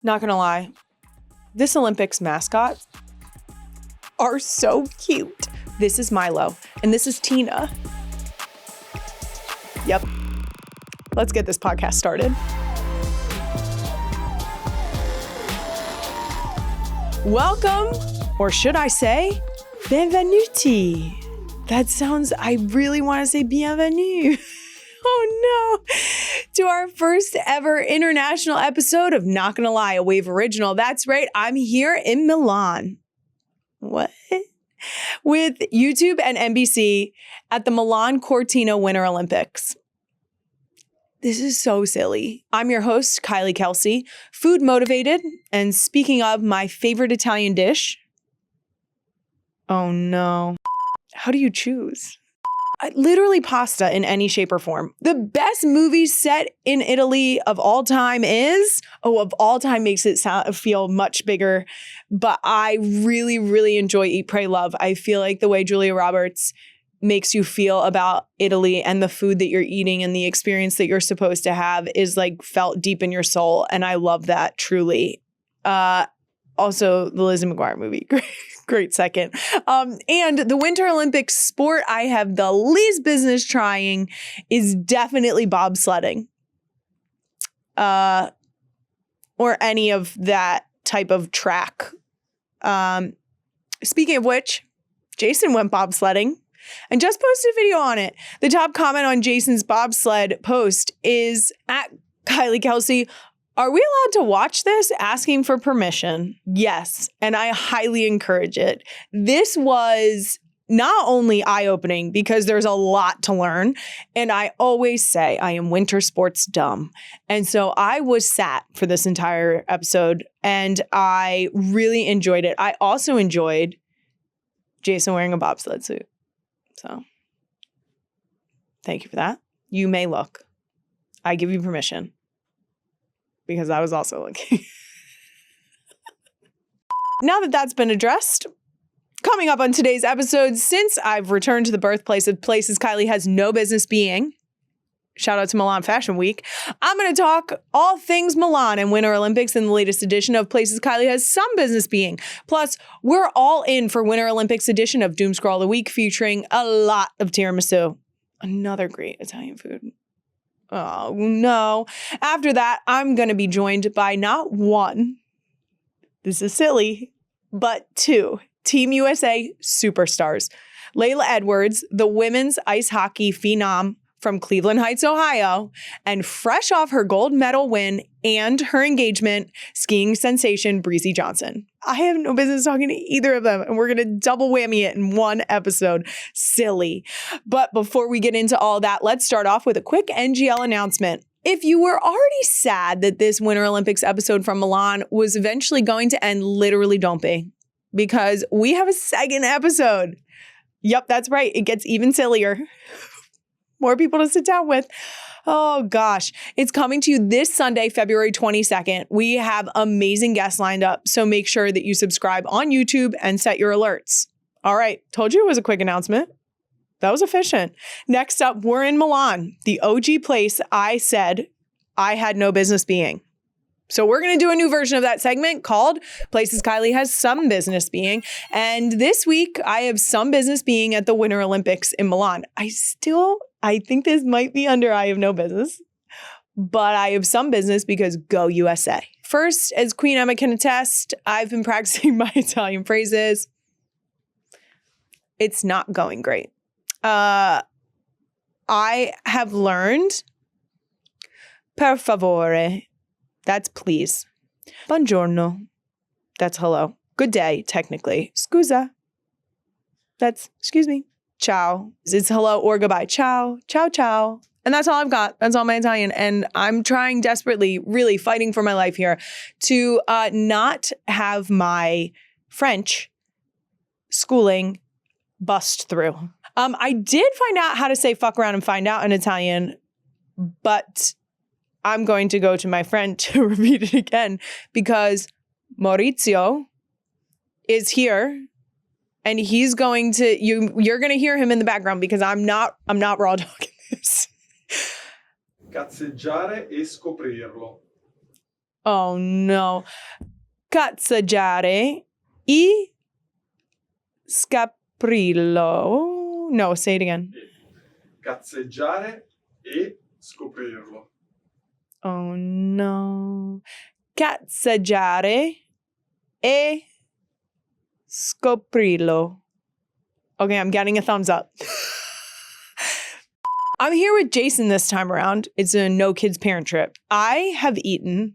Not gonna lie, this Olympics mascot are so cute. This is Milo, and this is Tina. Yep. Let's get this podcast started. Welcome, or should I say, benvenuti. That sounds, I really want to say bienvenue. Oh no, to our first ever international episode of Not Gonna Lie, a Wave original. That's right, I'm here in Milan. What? With YouTube and NBC at the Milan Cortina Winter Olympics. This is so silly. I'm your host, Kylie Kelsey, food motivated, and speaking of my favorite Italian dish. Oh no. How do you choose? Literally pasta in any shape or form. The best movie set in Italy of all time is, of all time makes it feel much bigger, but I really, really enjoy Eat, Pray, Love. I feel like the way Julia Roberts makes you feel about Italy and the food that you're eating and the experience that you're supposed to have is like felt deep in your soul. And I love that truly. Also, the Lizzie McGuire movie, great second. And the Winter Olympics sport I have the least business trying is definitely bobsledding. Or any of that type of track. Speaking of which, Jason went bobsledding and just posted a video on it. The top comment on Jason's bobsled post is at Kylie Kelsey. Are we allowed to watch this? Asking for permission. Yes, and I highly encourage it. This was not only eye-opening because there's a lot to learn, and I always say I am winter sports dumb. And so I was sat for this entire episode, and I really enjoyed it. I also enjoyed Jason wearing a bobsled suit. So thank you for that. You may look. I give you permission. Because I was also looking. Now that that's been addressed, coming up on today's episode, since I've returned to the birthplace of places Kylie has no business being, shout out to Milan Fashion Week, I'm going to talk all things Milan and Winter Olympics in the latest edition of Places Kylie has some business being. Plus, we're all in for Winter Olympics edition of Doomscroll of the Week featuring a lot of tiramisu. Another great Italian food. Oh, no. After that, I'm going to be joined by not one, this is silly, but two Team USA superstars. Laila Edwards, the women's ice hockey phenom from Cleveland Heights, Ohio, and fresh off her gold medal win and her engagement, skiing sensation Breezy Johnson. I have no business talking to either of them, and we're going to double whammy it in one episode. Silly. But before we get into all that, let's start off with a quick NGL announcement. If you were already sad that this Winter Olympics episode from Milan was eventually going to end, literally don't be, because we have a second episode. Yep, that's right. It gets even sillier. More people to sit down with. Oh gosh, it's coming to you this Sunday, February 22nd. We have amazing guests lined up, so make sure that you subscribe on YouTube and set your alerts. All right, told you it was a quick announcement. That was efficient. Next up, we're in Milan, the OG place I said I had no business being. So we're going to do a new version of that segment called Places Kylie Has Some Business Being. And this week, I have some business being at the Winter Olympics in Milan. I think this might be under I have no business, but I have some business because go USA. First, as Queen Emma can attest, I've been practicing my Italian phrases. It's not going great. I have learned per favore. That's please. Buongiorno. That's hello. Good day, technically. Scusa. That's excuse me. Ciao. It's hello or goodbye. Ciao. Ciao, ciao. And that's all I've got. That's all my Italian. And I'm trying desperately, really fighting for my life here to not have my French schooling bust through. I did find out how to say fuck around and find out in Italian, but I'm going to go to my friend to repeat it again because Maurizio is here and he's going to, you're going to hear him in the background because I'm not raw dogging this. Cazzeggiare e scoprirlo. Oh no. Cazzeggiare e scaprirlo. No, say it again. Cazzeggiare e scoprirlo. Oh no. Cazzeggiare e scoprirlo. Okay, I'm getting a thumbs up. I'm here with Jason this time around. It's a no kids parent trip. I have eaten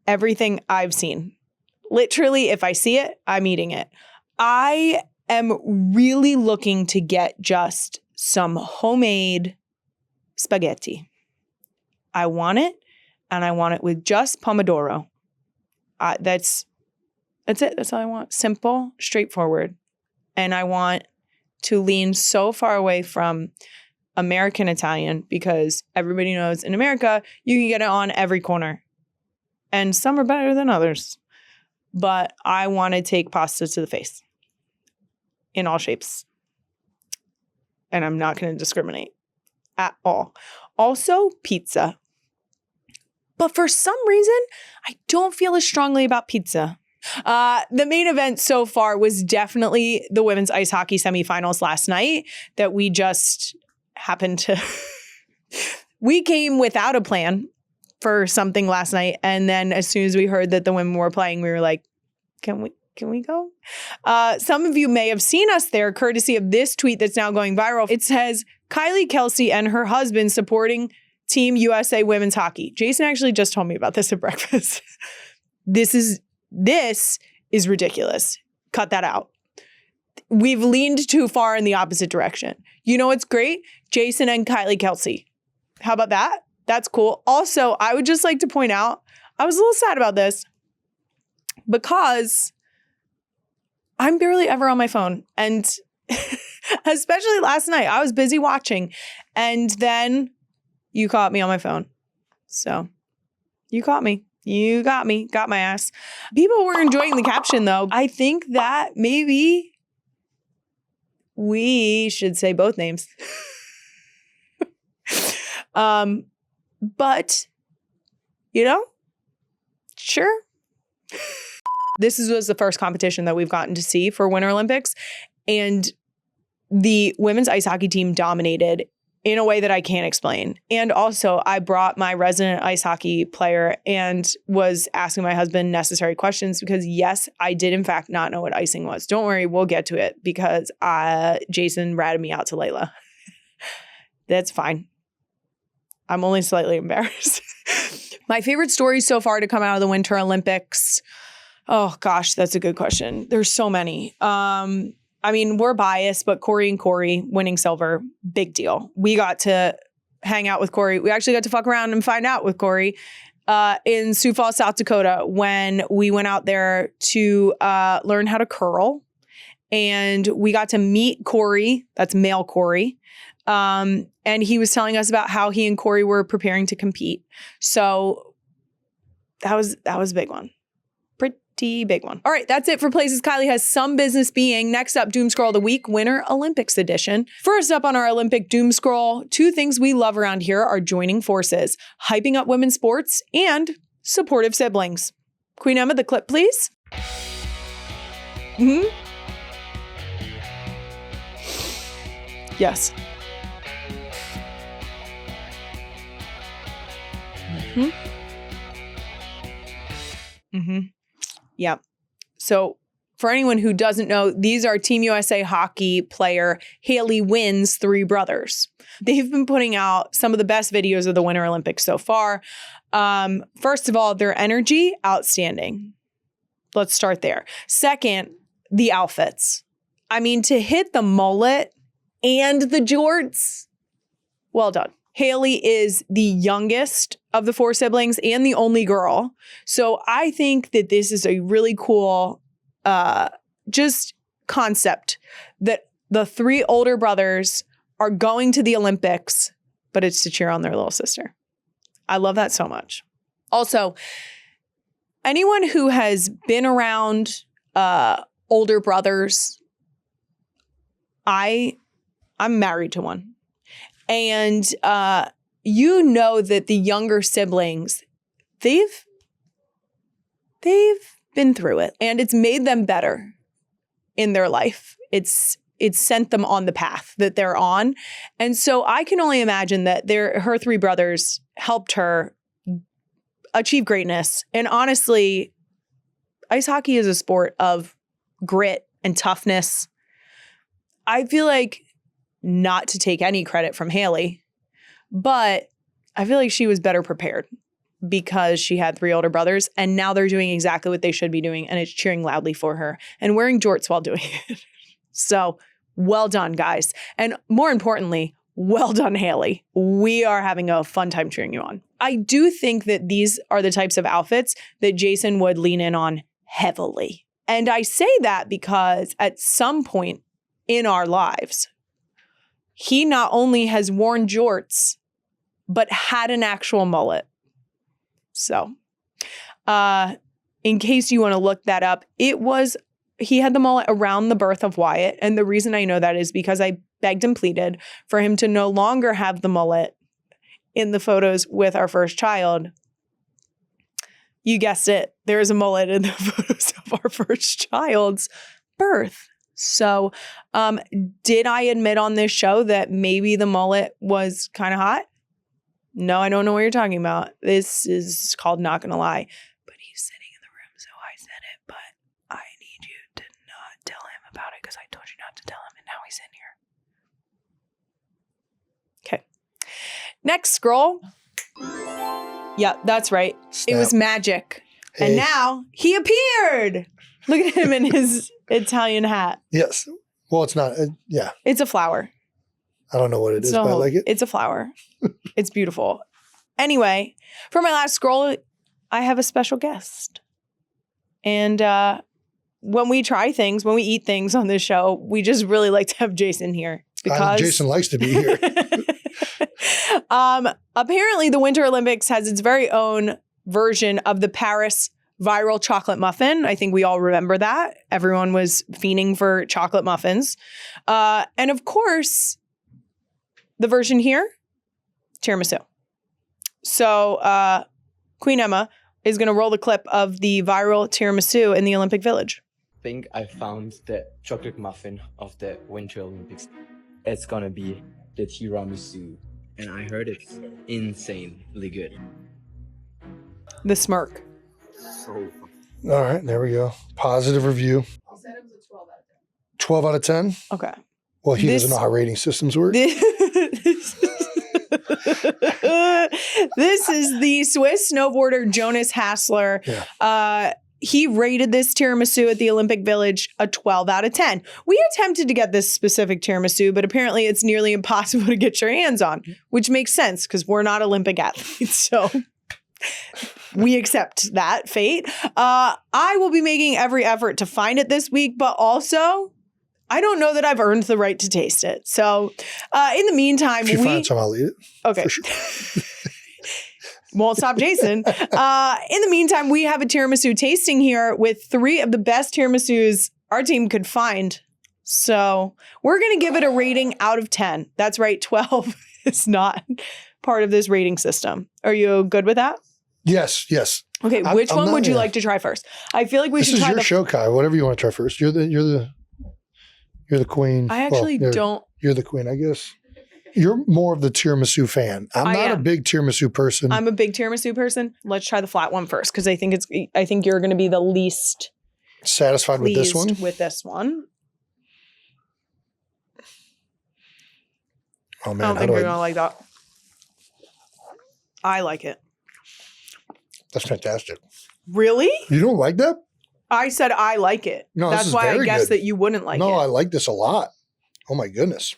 everything I've seen. Literally, if I see it, I'm eating it. I am really looking to get just some homemade spaghetti. I want it, and I want it with just pomodoro. That's it. That's all I want. Simple, straightforward. And I want to lean so far away from American Italian because everybody knows in America, you can get it on every corner. And some are better than others. But I want to take pasta to the face in all shapes. And I'm not going to discriminate at all. Also, pizza. But for some reason, I don't feel as strongly about pizza. The main event so far was definitely the women's ice hockey semifinals last night that we just happened to... We came without a plan for something last night. And then as soon as we heard that the women were playing, we were like, can we go? Some of you may have seen us there courtesy of this tweet that's now going viral. It says, Kylie, Kelsey, and her husband supporting Team USA women's hockey. Jason actually just told me about this at breakfast. This is ridiculous. Cut that out. We've leaned too far in the opposite direction. You know what's great? Jason and Kylie, Kelsey. How about that? That's cool. Also, I would just like to point out, I was a little sad about this because I'm barely ever on my phone. And especially last night, I was busy watching. And then you caught me on my phone. So you caught me. You got me. Got my ass. People were enjoying the caption, though. I think that maybe we should say both names. But, you know, sure. This was the first competition that we've gotten to see for Winter Olympics. And the women's ice hockey team dominated in a way that I can't explain. And also, I brought my resident ice hockey player and was asking my husband necessary questions because, yes, I did, in fact, not know what icing was. Don't worry, we'll get to it because Jason ratted me out to Laila. That's fine. I'm only slightly embarrassed. My favorite stories so far to come out of the Winter Olympics. Oh, gosh, that's a good question. There's so many. I mean, we're biased, but Corey and Corey winning silver, big deal. We got to hang out with Corey. We actually got to fuck around and find out with Corey in Sioux Falls, South Dakota, when we went out there to learn how to curl. And we got to meet Corey. That's male Corey. And he was telling us about how he and Corey were preparing to compete. So that was a big one. Pretty big one. All right, that's it for places Kylie has some business being. Next up, Doomscroll of the Week, Winter Olympics edition. First up on our Olympic Doomscroll, two things we love around here are joining forces, hyping up women's sports, and supportive siblings. Queen Emma, the clip, please. Yes. Yeah. So for anyone who doesn't know, these are Team USA hockey player Haley Winn's three brothers. They've been putting out some of the best videos of the Winter Olympics so far. First of all, their energy, outstanding. Let's start there. Second, the outfits. I mean, to hit the mullet and the jorts, well done. Haley is the youngest of the four siblings and the only girl. So I think that this is a really cool just concept that the three older brothers are going to the Olympics, but it's to cheer on their little sister. I love that so much. Also, anyone who has been around older brothers, I'm married to one. And you know that the younger siblings, they've been through it, and it's made them better in their life. It's sent them on the path that they're on. And so I can only imagine that her three brothers helped her achieve greatness. And honestly, ice hockey is a sport of grit and toughness. I feel like, not to take any credit from Haley, but I feel like she was better prepared because she had three older brothers, and now they're doing exactly what they should be doing, and it's cheering loudly for her and wearing jorts while doing it. So well done, guys. And more importantly, well done, Haley. We are having a fun time cheering you on. I do think that these are the types of outfits that Jason would lean in on heavily. And I say that because at some point in our lives, he not only has worn jorts, but had an actual mullet. So, in case you want to look that up, he had the mullet around the birth of Wyatt. And the reason I know that is because I begged and pleaded for him to no longer have the mullet in the photos with our first child. You guessed it. There is a mullet in the photos of our first child's birth. So, did I admit on this show that maybe the mullet was kind of hot? No, I don't know what you're talking about. This is called Not Gonna Lie. But he's sitting in the room, so I said it. But I need you to not tell him about it because I told you not to tell him, and now he's in here. Okay. Next scroll. Yeah, that's right. Snap. It was magic. Hey. And now he appeared. Look at him in his Italian hat. Yes. Well, it's not. Yeah. It's a flower. I don't know what it is, but I like it. It's a flower. It's beautiful. Anyway, for my last scroll, I have a special guest. And when we try things, when we eat things on this show, we just really like to have Jason here. Because Jason likes to be here. Apparently, the Winter Olympics has its very own version of the Paris viral chocolate muffin. I think we all remember that. Everyone was fiending for chocolate muffins. And of course, the version here, tiramisu. So Queen Emma is going to roll the clip of the viral tiramisu in the Olympic Village. I think I found the chocolate muffin of the Winter Olympics. It's going to be the tiramisu. And I heard it's insanely good. The smirk. So All right, there we go. Positive review. I said it was a 12 out of 10. 12 out of 10? Okay. Well, he doesn't know how rating systems work. This is the Swiss snowboarder Jonas Hassler. Yeah. He rated this tiramisu at the Olympic Village a 12 out of 10. We attempted to get this specific tiramisu, but apparently it's nearly impossible to get your hands on, which makes sense because we're not Olympic athletes. So we accept that fate. I will be making every effort to find it this week, but also I don't know that I've earned the right to taste it. So in the meantime, If you find some, I'll eat it. Okay. For sure. Won't stop Jason. In the meantime, we have a tiramisu tasting here with 3 of the best tiramisus our team could find. So we're going to give it a rating out of 10. That's right. 12 is not part of this rating system. Are you good with that? Yes. Okay. Which one would you like to try first? I feel like we should try your show, Kai. Whatever you want to try first. You're the queen. I actually don't. You're the queen, I guess. You're more of the tiramisu fan. I'm not a big tiramisu person. I'm a big tiramisu person. Let's try the flat one first because I think you're going to be the least satisfied with this one. With this one. Oh man, I don't think you're going to like that. I like it. That's fantastic. Really? You don't like that? I said I like it. No, that's why I guessed that you wouldn't like it. No, I like this a lot. Oh my goodness.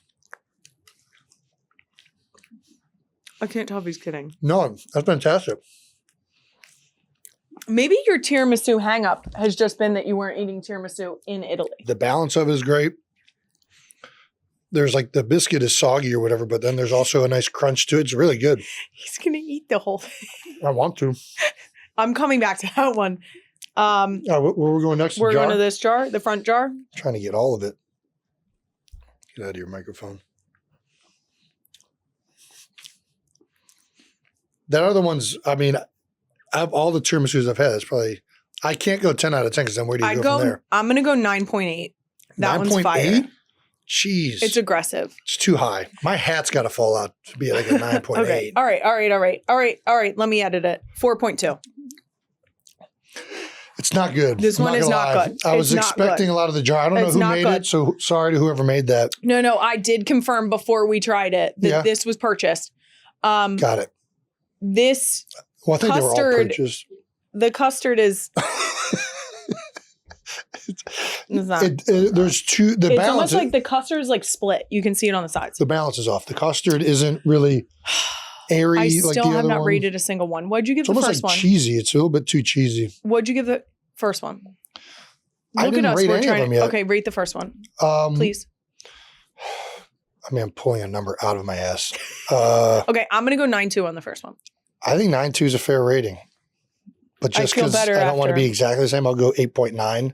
I can't tell if he's kidding. No, that's fantastic. Maybe your tiramisu hang-up has just been that you weren't eating tiramisu in Italy. The balance of it is great. There's like the biscuit is soggy or whatever, but then there's also a nice crunch to it. It's really good. He's going to eat the whole thing. I want to. I'm coming back to that one. Where we're going next? We're going to this jar, the front jar. Trying to get all of it. Get out of your microphone. That other one's, I mean, of all the tiramisus I've had, it's probably, I can't go 10 out of 10 because then where do you go from there? I'm going to go 9.8. That one's fire. Jeez. It's aggressive. It's too high. My hat's got to fall out to be like a 9.8. Okay. All right. Let me edit it. 4.2. It's not good. This one is not good. I was expecting a lot of the jar. I don't know who made it, so sorry to whoever made that. No. I did confirm before we tried it that this was purchased. Got it. This well, I think custard, they were all purchased. The custard is... It's not. There's two... The it's balance almost like the custard is like split. You can see it on the sides. The balance is off. The custard isn't really... airy, I like still the have other not one. rated a single one. What'd you give It's the first almost like one? cheesy. It's a little bit too cheesy. What'd you give the first one? I Look didn't at us. rate We're any trying of them yet. Okay, rate the first one, please. I mean, I'm pulling a number out of my ass. Okay, I'm gonna go 9.2 on the first one. I think 9.2 is a fair rating. But just because I don't want to be exactly the same, I'll go 8.9.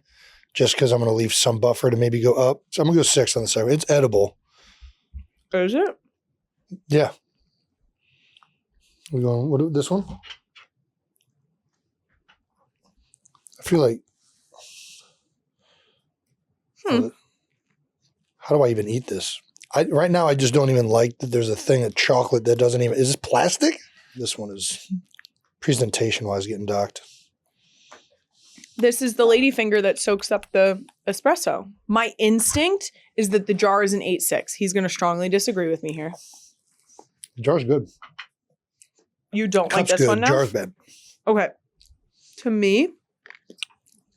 Just because I'm going to leave some buffer to maybe go up. So I'm going to go 6 on the second. It's edible. Is it? Yeah. We going this one? I feel like how do I even eat this? Right now I just don't even like that there's a thing of chocolate that doesn't even, is this plastic? This one is presentation wise getting docked. This is the ladyfinger that soaks up the espresso. My instinct is that the jar is an 8.6. He's going to strongly disagree with me here. The jar's good. You don't Cup's like this good. one now? Jar's bad. Okay. To me,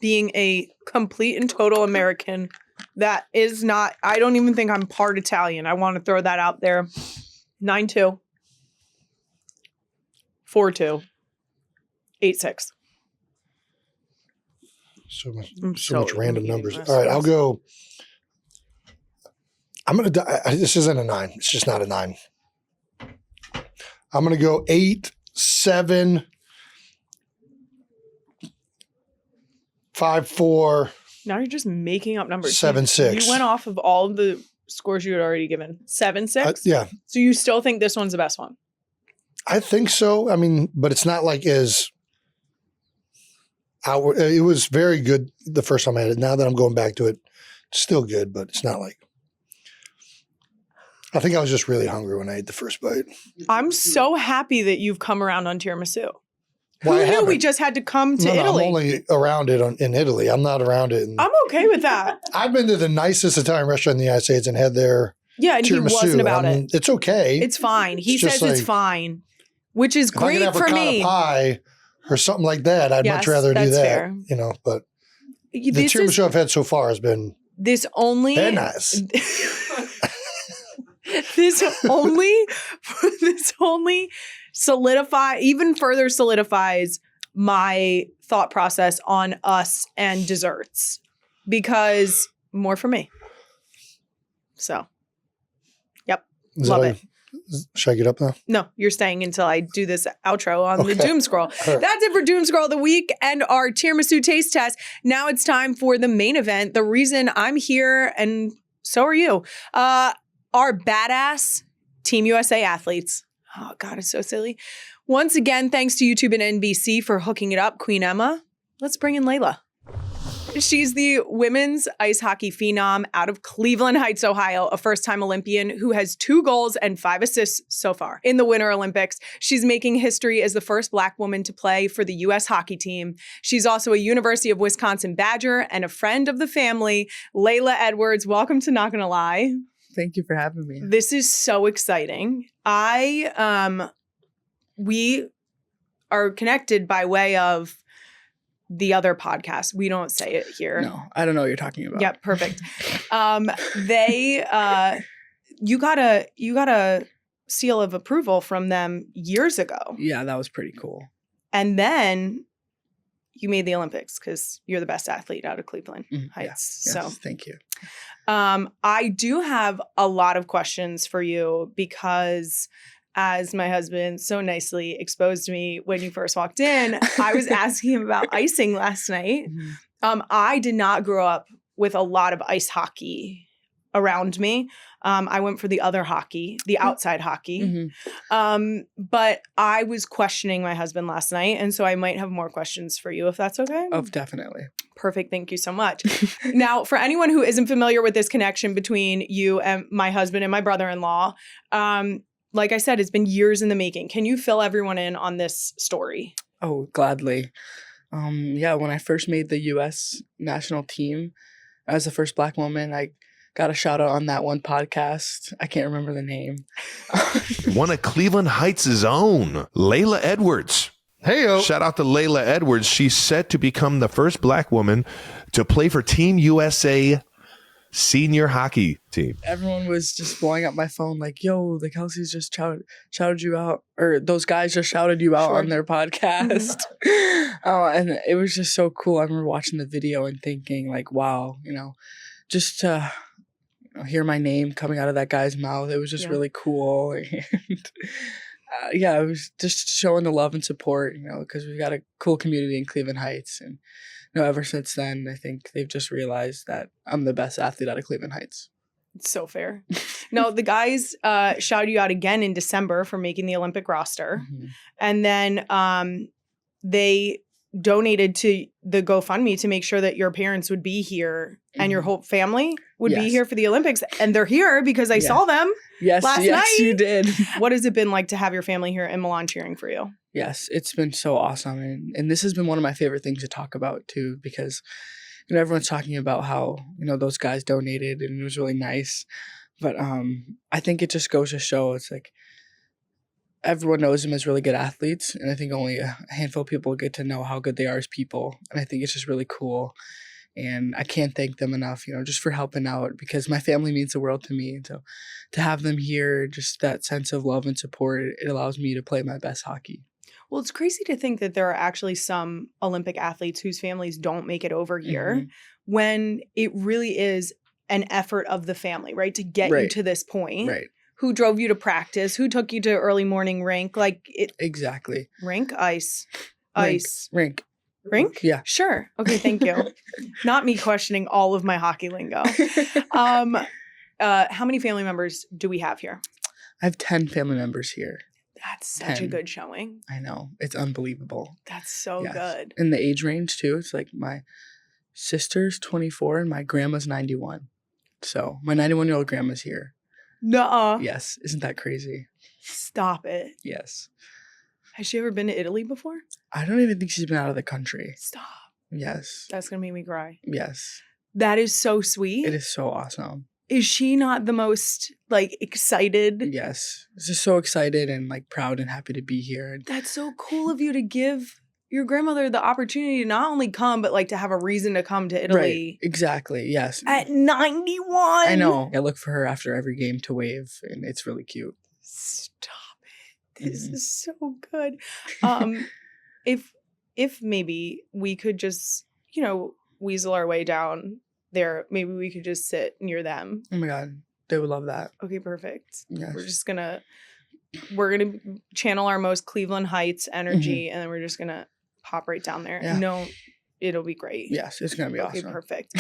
being a complete and total American, that is not, I don't even think I'm part Italian. I want to throw that out there. 9.2. 4.2. 8.6. So so much random numbers. myself. All right, I'll go. I'm going to, this isn't a 9. It's just not a 9. I'm going to go 8, 7, 5, 4. Now you're just making up numbers. 7, 6. You went off of all of the scores you had already given. 7, 6? Yeah. So you still think this one's the best one? I think so. I mean, but it's not like as outward. It was very good the first time I had it. Now that I'm going back to it, it's still good, but it's not like. I think I was just really hungry when I ate the first bite. I'm so happy that you've come around on tiramisu. Well, Who knew we just had to come to Italy? I'm only around it in Italy. I'm not around it. I'm okay with that. I've been to the nicest Italian restaurant in the United States and had their and tiramisu. He wasn't about it. It's okay. It's fine. He It's says just it's fine, which is great if I could have for ricotta me. pie or something like that, I'd much rather do that. Fair. You know, but the tiramisu I've had so far has been very nice. This only even further solidifies my thought process on us and desserts, because more for me. So, yep. Love it. Should I get up now? No, you're staying until I do this outro on the Doomscroll. Right. That's it for Doomscroll of the week and our tiramisu taste test. Now it's time for the main event. The reason I'm here, and so are you, are badass Team USA athletes. Oh, God, it's so silly. Once again, thanks to YouTube and NBC for hooking it up. Queen Emma, let's bring in Laila. She's the women's ice hockey phenom out of Cleveland Heights, Ohio, a first-time Olympian who has 2 goals and 5 assists so far in the Winter Olympics. She's making history as the first Black woman to play for the U.S. hockey team. She's also a University of Wisconsin Badger and a friend of the family. Laila Edwards, welcome to Not Gonna Lie. Thank you for having me. This is so exciting. We are connected by way of the other podcast. We don't say it here. No, I don't know what you're talking about. Yeah, perfect. You got a seal of approval from them years ago. Yeah, that was pretty cool. And then you made the Olympics because you're the best athlete out of Cleveland Heights. Yeah, so yes, thank you. I do have a lot of questions for you because, as my husband so nicely exposed me when you first walked in, I was asking him about icing last night. I did not grow up with a lot of ice hockey around me. I went for the other hockey, the outside hockey. But I was questioning my husband last night, and so I might have more questions for you if that's okay. Oh, definitely. Perfect. Thank you so much. Now, for anyone who isn't familiar with this connection between you and my husband and my brother-in-law, like I said, it's been years in the making. Can you fill everyone in on this story? Oh, gladly. When I first made the U.S. national team, as the first Black woman, I got a shout out on that one podcast. I can't remember the name. One of Cleveland Heights' own, Laila Edwards. Hey-o. Shout out to Laila Edwards. She's set to become the first Black woman to play for Team USA senior hockey team. Everyone was just blowing up my phone like, yo, the Kelseys just shouted you out, or those guys just shouted you out on their podcast. And it was just so cool. I remember watching the video and thinking like, wow, just to hear my name coming out of that guy's mouth, it was just really cool. And it was just showing the love and support, because we've got a cool community in Cleveland Heights. And ever since then, I think they've just realized that I'm the best athlete out of Cleveland Heights. It's so fair. No, the guys shouted you out again in December for making the Olympic roster. And then they donated to the GoFundMe to make sure that your parents would be here and your whole family would be here for the Olympics. And they're here because I saw them last night. You did. What has it been like to have your family here in Milan cheering for you? Yes, it's been so awesome. And this has been one of my favorite things to talk about too, because everyone's talking about how, those guys donated and it was really nice. But I think it just goes to show it's like everyone knows them as really good athletes. And I think only a handful of people get to know how good they are as people. And I think it's just really cool. And I can't thank them enough, just for helping out, because my family means the world to me. And so to have them here, just that sense of love and support, it allows me to play my best hockey. Well, it's crazy to think that there are actually some Olympic athletes whose families don't make it over here when it really is an effort of the family, right? To get you to this point. Right. Who drove you to practice? Who took you to early morning rink? Exactly. Rink? Ice. Rink. Rink? Yeah. Sure. Okay, thank you. Not me questioning all of my hockey lingo. How many family members do we have here? I have 10 family members here. That's such 10. a good showing. I know. It's unbelievable. That's so good. And the age range, too. It's like my sister's 24 and my grandma's 91. So my 91-year-old grandma's here. Nuh-uh. Yes. Isn't that crazy? Stop it. Yes. Has she ever been to Italy before? I don't even think she's been out of the country. Stop. Yes. That's going to make me cry. Yes. That is so sweet. It is so awesome. Is she not the most, excited? Yes. Just so excited and, proud and happy to be here. That's so cool of you to give your grandmother the opportunity to not only come, but, to have a reason to come to Italy. Right. Exactly. Yes. At 91. I know. I look for her after every game to wave, and it's really cute. Stop it. This is so good. If maybe we could just, weasel our way down there, maybe we could just sit near them. Oh my God. They would love that. Okay, perfect. Yes. We're gonna channel our most Cleveland Heights energy, and then we're just gonna pop right down there. Yeah. No, it'll be great. Yes, it's gonna be awesome. awesome. Perfect.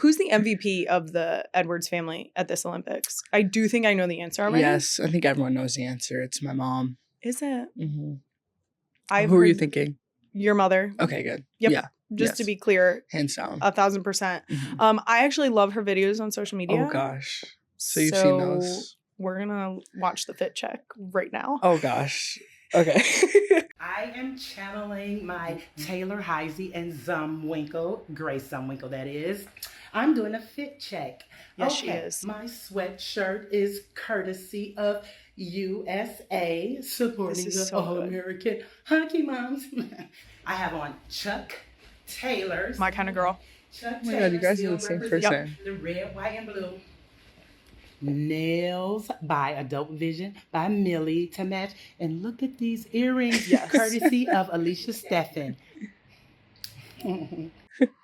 Who's the MVP of the Edwards family at this Olympics? I do think I know the answer already. Yes, I think everyone knows the answer. It's my mom. Is it? Mm-hmm. Who are you thinking? Your mother. Okay, good. Yep. Yeah. Just to be clear. Hands down. 1,000%. Mm-hmm. I actually love her videos on social media. Oh gosh. So you've seen those. We're gonna watch the fit check right now. Oh gosh. Okay. I am channeling my Taylor Heisey and Zumwinkle, Grace Zumwinkle that is. I'm doing a fit check. Yes, she is. My sweatshirt is courtesy of USA, supporting the so All-American Hockey Moms. I have on Chuck Taylor's. My kind of girl. Chuck Oh my God, you guys are the same person. The red, white, and blue. Nails by Adult Vision by Millie to match. And look at these earrings, courtesy of Alicia Steffen.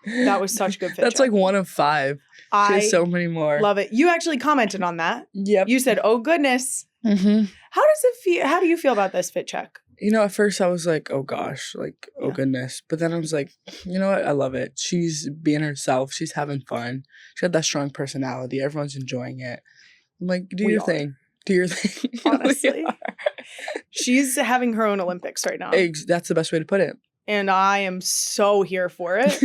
That was such a good fit. That's check. 1 of 5. She has so many more. Love it. You actually commented on that. Yep. You said, "Oh goodness." Mm-hmm. How does it feel? How do you feel about this fit check? You know, at first I was like, oh gosh, like, oh goodness. But then I was like, you know what? I love it. She's being herself. She's having fun. She got that strong personality. Everyone's enjoying it. I'm like, do your thing. Do your thing. Honestly. She's having her own Olympics right now. That's the best way to put it. And I am so here for it.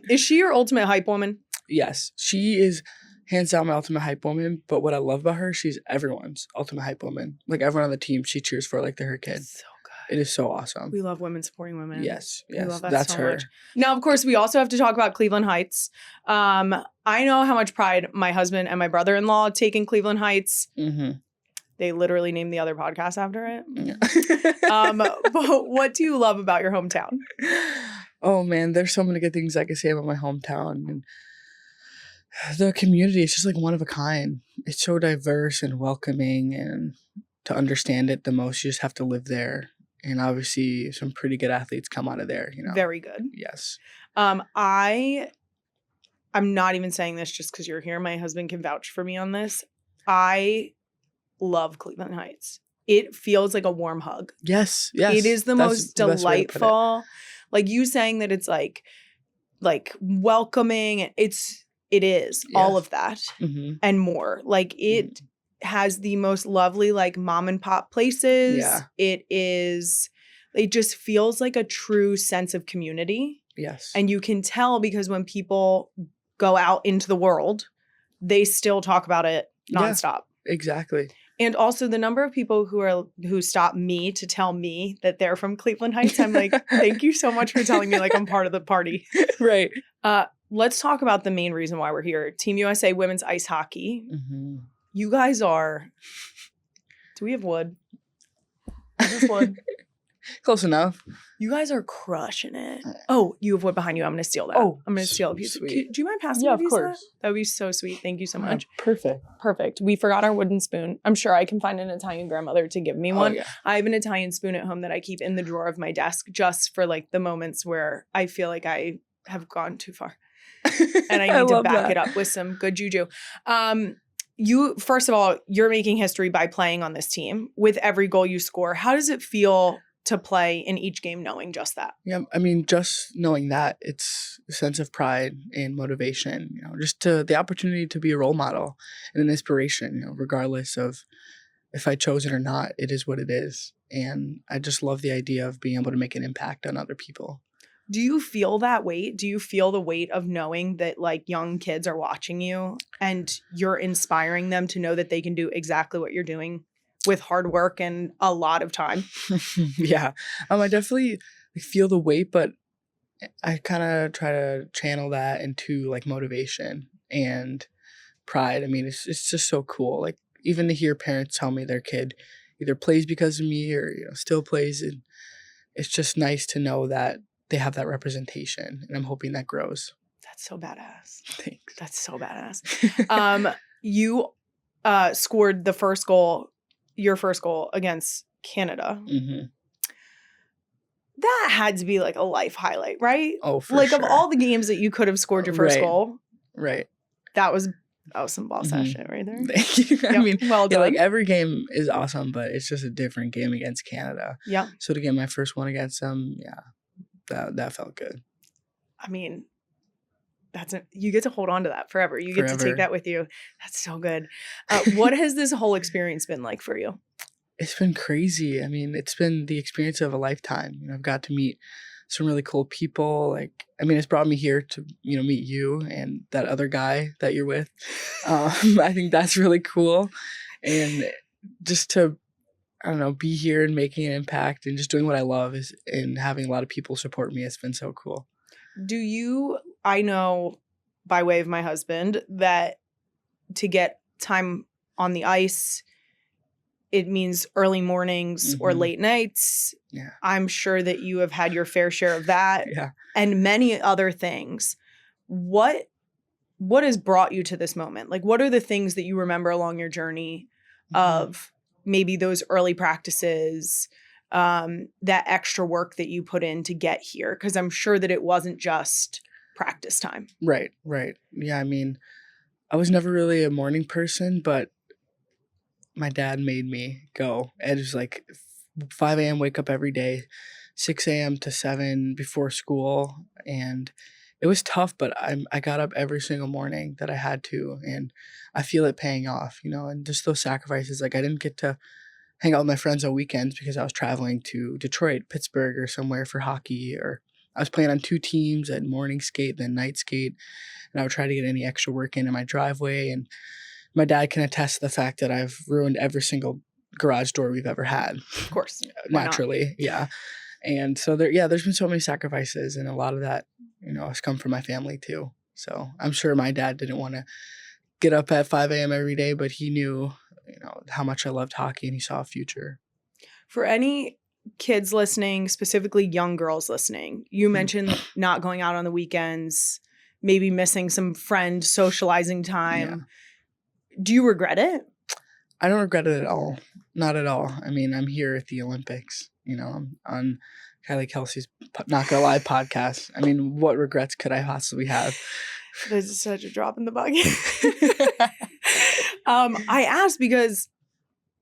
Is she your ultimate hype woman? Yes. She is hands down my ultimate hype woman. But what I love about her, she's everyone's ultimate hype woman. Like everyone on the team, she cheers for like they're her kid. So good. It is so awesome. We love women supporting women. Yes. We love that That's so her. much. Now, of course, we also have to talk about Cleveland Heights. I know how much pride my husband and my brother-in-law take in Cleveland Heights. Mm-hmm. They literally named the other podcast after it. Yeah. But what do you love about your hometown? Oh man, there's so many good things I could say about my hometown. And the community is just like one of a kind. It's so diverse and welcoming, and to understand it the most, you just have to live there. And obviously some pretty good athletes come out of there, you know. Very good. Yes. I'm not even saying this just because you're here. My husband can vouch for me on this. I love Cleveland Heights. It feels like a warm hug. Yes. It is the most delightful. Like you saying that it's like welcoming. It is all of that and more. Like it has the most lovely like mom and pop places. Yeah. It just feels like a true sense of community. Yes. And you can tell because when people go out into the world, they still talk about it nonstop. Yeah, exactly. And also the number of people who stop me to tell me that they're from Cleveland Heights, I'm like, thank you so much for telling me like I'm part of the party. Right. Let's talk about the main reason why we're here. Team USA Women's Ice Hockey. Mm-hmm. You guys are, do we have wood? Is this wood? Close enough. You guys are crushing it. Oh, you have wood behind you. I'm going to steal that. Oh, I'm going to steal a piece. Do you mind passing me a piece of that? That would be so sweet. Thank you so much. Perfect. We forgot our wooden spoon. I'm sure I can find an Italian grandmother to give me one. Yeah. I have an Italian spoon at home that I keep in the drawer of my desk just for like the moments where I feel like I have gone too far. And I need to back it up with some good juju. You, first of all, you're making history by playing on this team. With every goal you score, how does it feel to play in each game knowing just that? Yeah, I mean, just knowing that, it's a sense of pride and motivation, you know, just the opportunity to be a role model and an inspiration, you know, regardless of if I chose it or not, it is what it is. And I just love the idea of being able to make an impact on other people. Do you feel that weight? Do you feel the weight of knowing that like young kids are watching you and you're inspiring them to know that they can do exactly what you're doing with hard work and a lot of time? Yeah. I definitely feel the weight, but I kind of try to channel that into like motivation and pride. I mean, it's just so cool. Like even to hear parents tell me their kid either plays because of me or, you know, still plays. And it's just nice to know that they have that representation, and I'm hoping that grows. That's so badass. Thanks. That's so badass. You scored your first goal against Canada. Mm-hmm. That had to be like a life highlight, right? Oh, for like sure. Of all the games that you could have scored your first goal. Right. That was some boss ass shit right there. Thank you. Yep. I mean, well done. Yeah, like every game is awesome, but it's just a different game against Canada. Yeah. So to get my first one against them, that felt good. I mean, you get to hold on to that forever. You get to take that with you. That's so good. What has this whole experience been like for you? It's been crazy. I mean, it's been the experience of a lifetime. You know, I've got to meet some really cool people. Like, I mean, it's brought me here to, you know, meet you and that other guy that you're with. I think that's really cool. And just to, I don't know, be here and making an impact and just doing what I love and having a lot of people support me. It's been so cool. I know by way of my husband that to get time on the ice, it means early mornings or late nights. Yeah. I'm sure that you have had your fair share of that. Yeah. And many other things. What has brought you to this moment? Like, what are the things that you remember along your journey of maybe those early practices, that extra work that you put in to get here? Because I'm sure that it wasn't just practice time. Right. Yeah, I mean, I was never really a morning person, but my dad made me go. It was like 5 a.m. wake up every day, 6 a.m. to 7 before school. And it was tough, but I got up every single morning that I had to. And I feel it paying off, you know, and just those sacrifices. Like I didn't get to hang out with my friends on weekends because I was traveling to Detroit, Pittsburgh, or somewhere for hockey, or I was playing on 2 teams at morning skate, then night skate. And I would try to get any extra work in my driveway. And my dad can attest to the fact that I've ruined every single garage door we've ever had. Of course. Naturally. Yeah. And so there's been so many sacrifices, and a lot of that, you know, has come from my family too. So I'm sure my dad didn't want to get up at 5 a.m. every day, but he knew, you know, how much I loved hockey, and he saw a future. For any kids listening, specifically young girls listening, you mentioned not going out on the weekends, maybe missing some friend socializing time. Yeah. Do you regret it? I don't regret it at all. Not at all. I mean, I'm here at the Olympics, you know, I'm on Kylie Kelsey's Not Gonna Lie podcast. I mean, what regrets could I possibly have? This is such a drop in the bucket. I asked because,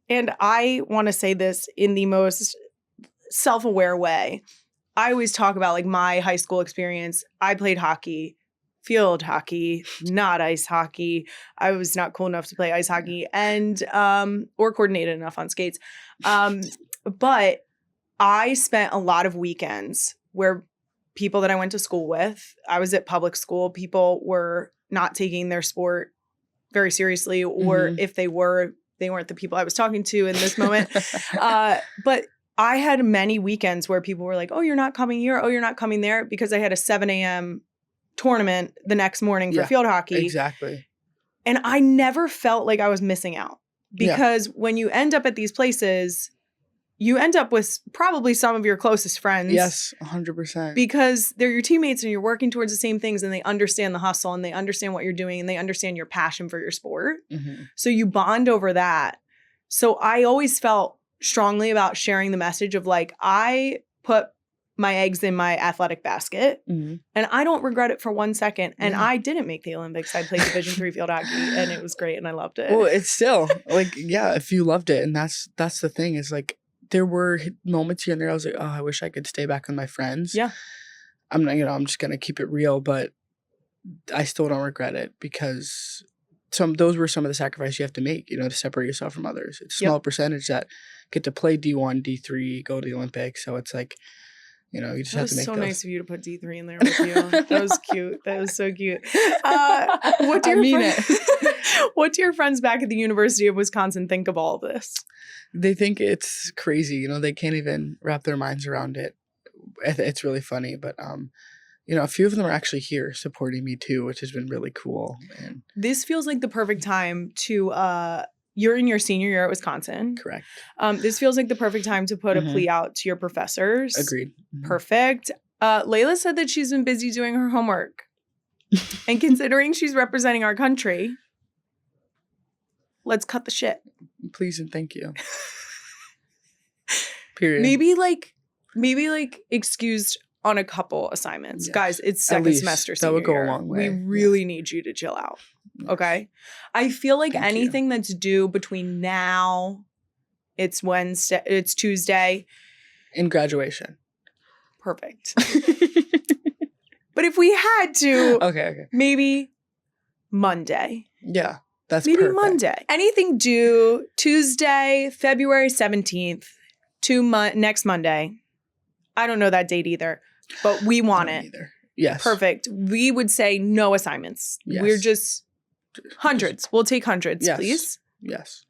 and I want to say this in the most self-aware way. I always talk about like my high school experience. I played hockey, field hockey, not ice hockey. I was not cool enough to play ice hockey and or coordinated enough on skates. But I spent a lot of weekends where people that I went to school with, I was at public school, people were not taking their sport very seriously, or if they were, they weren't the people I was talking to in this moment. But I had many weekends where people were like, oh, you're not coming here. Oh, you're not coming there, because I had a 7 a.m. tournament the next morning for field hockey. Exactly. And I never felt like I was missing out, because when you end up at these places, you end up with probably some of your closest friends. Yes, 100%. Because they're your teammates and you're working towards the same things, and they understand the hustle and they understand what you're doing and they understand your passion for your sport. So you bond over that. So I always felt strongly about sharing the message of like, I put my eggs in my athletic basket and I don't regret it for 1 second. And I didn't make the Olympics. I played Division III field hockey and it was great and I loved it. Well, it's still like, yeah, if you loved it, and that's the thing, is like, there were moments here and there I was like, oh, I wish I could stay back with my friends. Yeah. I'm not, you know, I'm just going to keep it real, but I still don't regret it, because those were some of the sacrifices you have to make, you know, to separate yourself from others. It's a small percentage that get to play D1, D3, go to the Olympics. So it's like, you know, you just have to make so those. Nice of you to put D3 in there with you. That was cute. That was so cute. What do your friends back at the University of Wisconsin think of all of this? They think it's crazy. You know, they can't even wrap their minds around it. It's really funny. But, you know, a few of them are actually here supporting me too, which has been really cool. And this feels like the perfect time to you're in your senior year at Wisconsin. Correct. This feels like the perfect time to put a plea out to your professors. Agreed. Perfect. Laila said that she's been busy doing her homework. And considering she's representing our country, let's cut the shit. Please and thank you. Period. Maybe like excused on a couple assignments. Yes. Guys, it's second semester. That would go a long way. We really need you to chill out. Yes. Okay? I feel like anything that's due between now, it's Wednesday, it's Tuesday. In graduation. Perfect. But if we had to, okay, maybe Monday. Yeah, that's maybe perfect. Monday. Anything due Tuesday, February 17th to next Monday. I don't know that date either, but we want it. Either. Yes. Perfect. We would say no assignments. Yes. We're just hundreds. We'll take hundreds, please. Yes.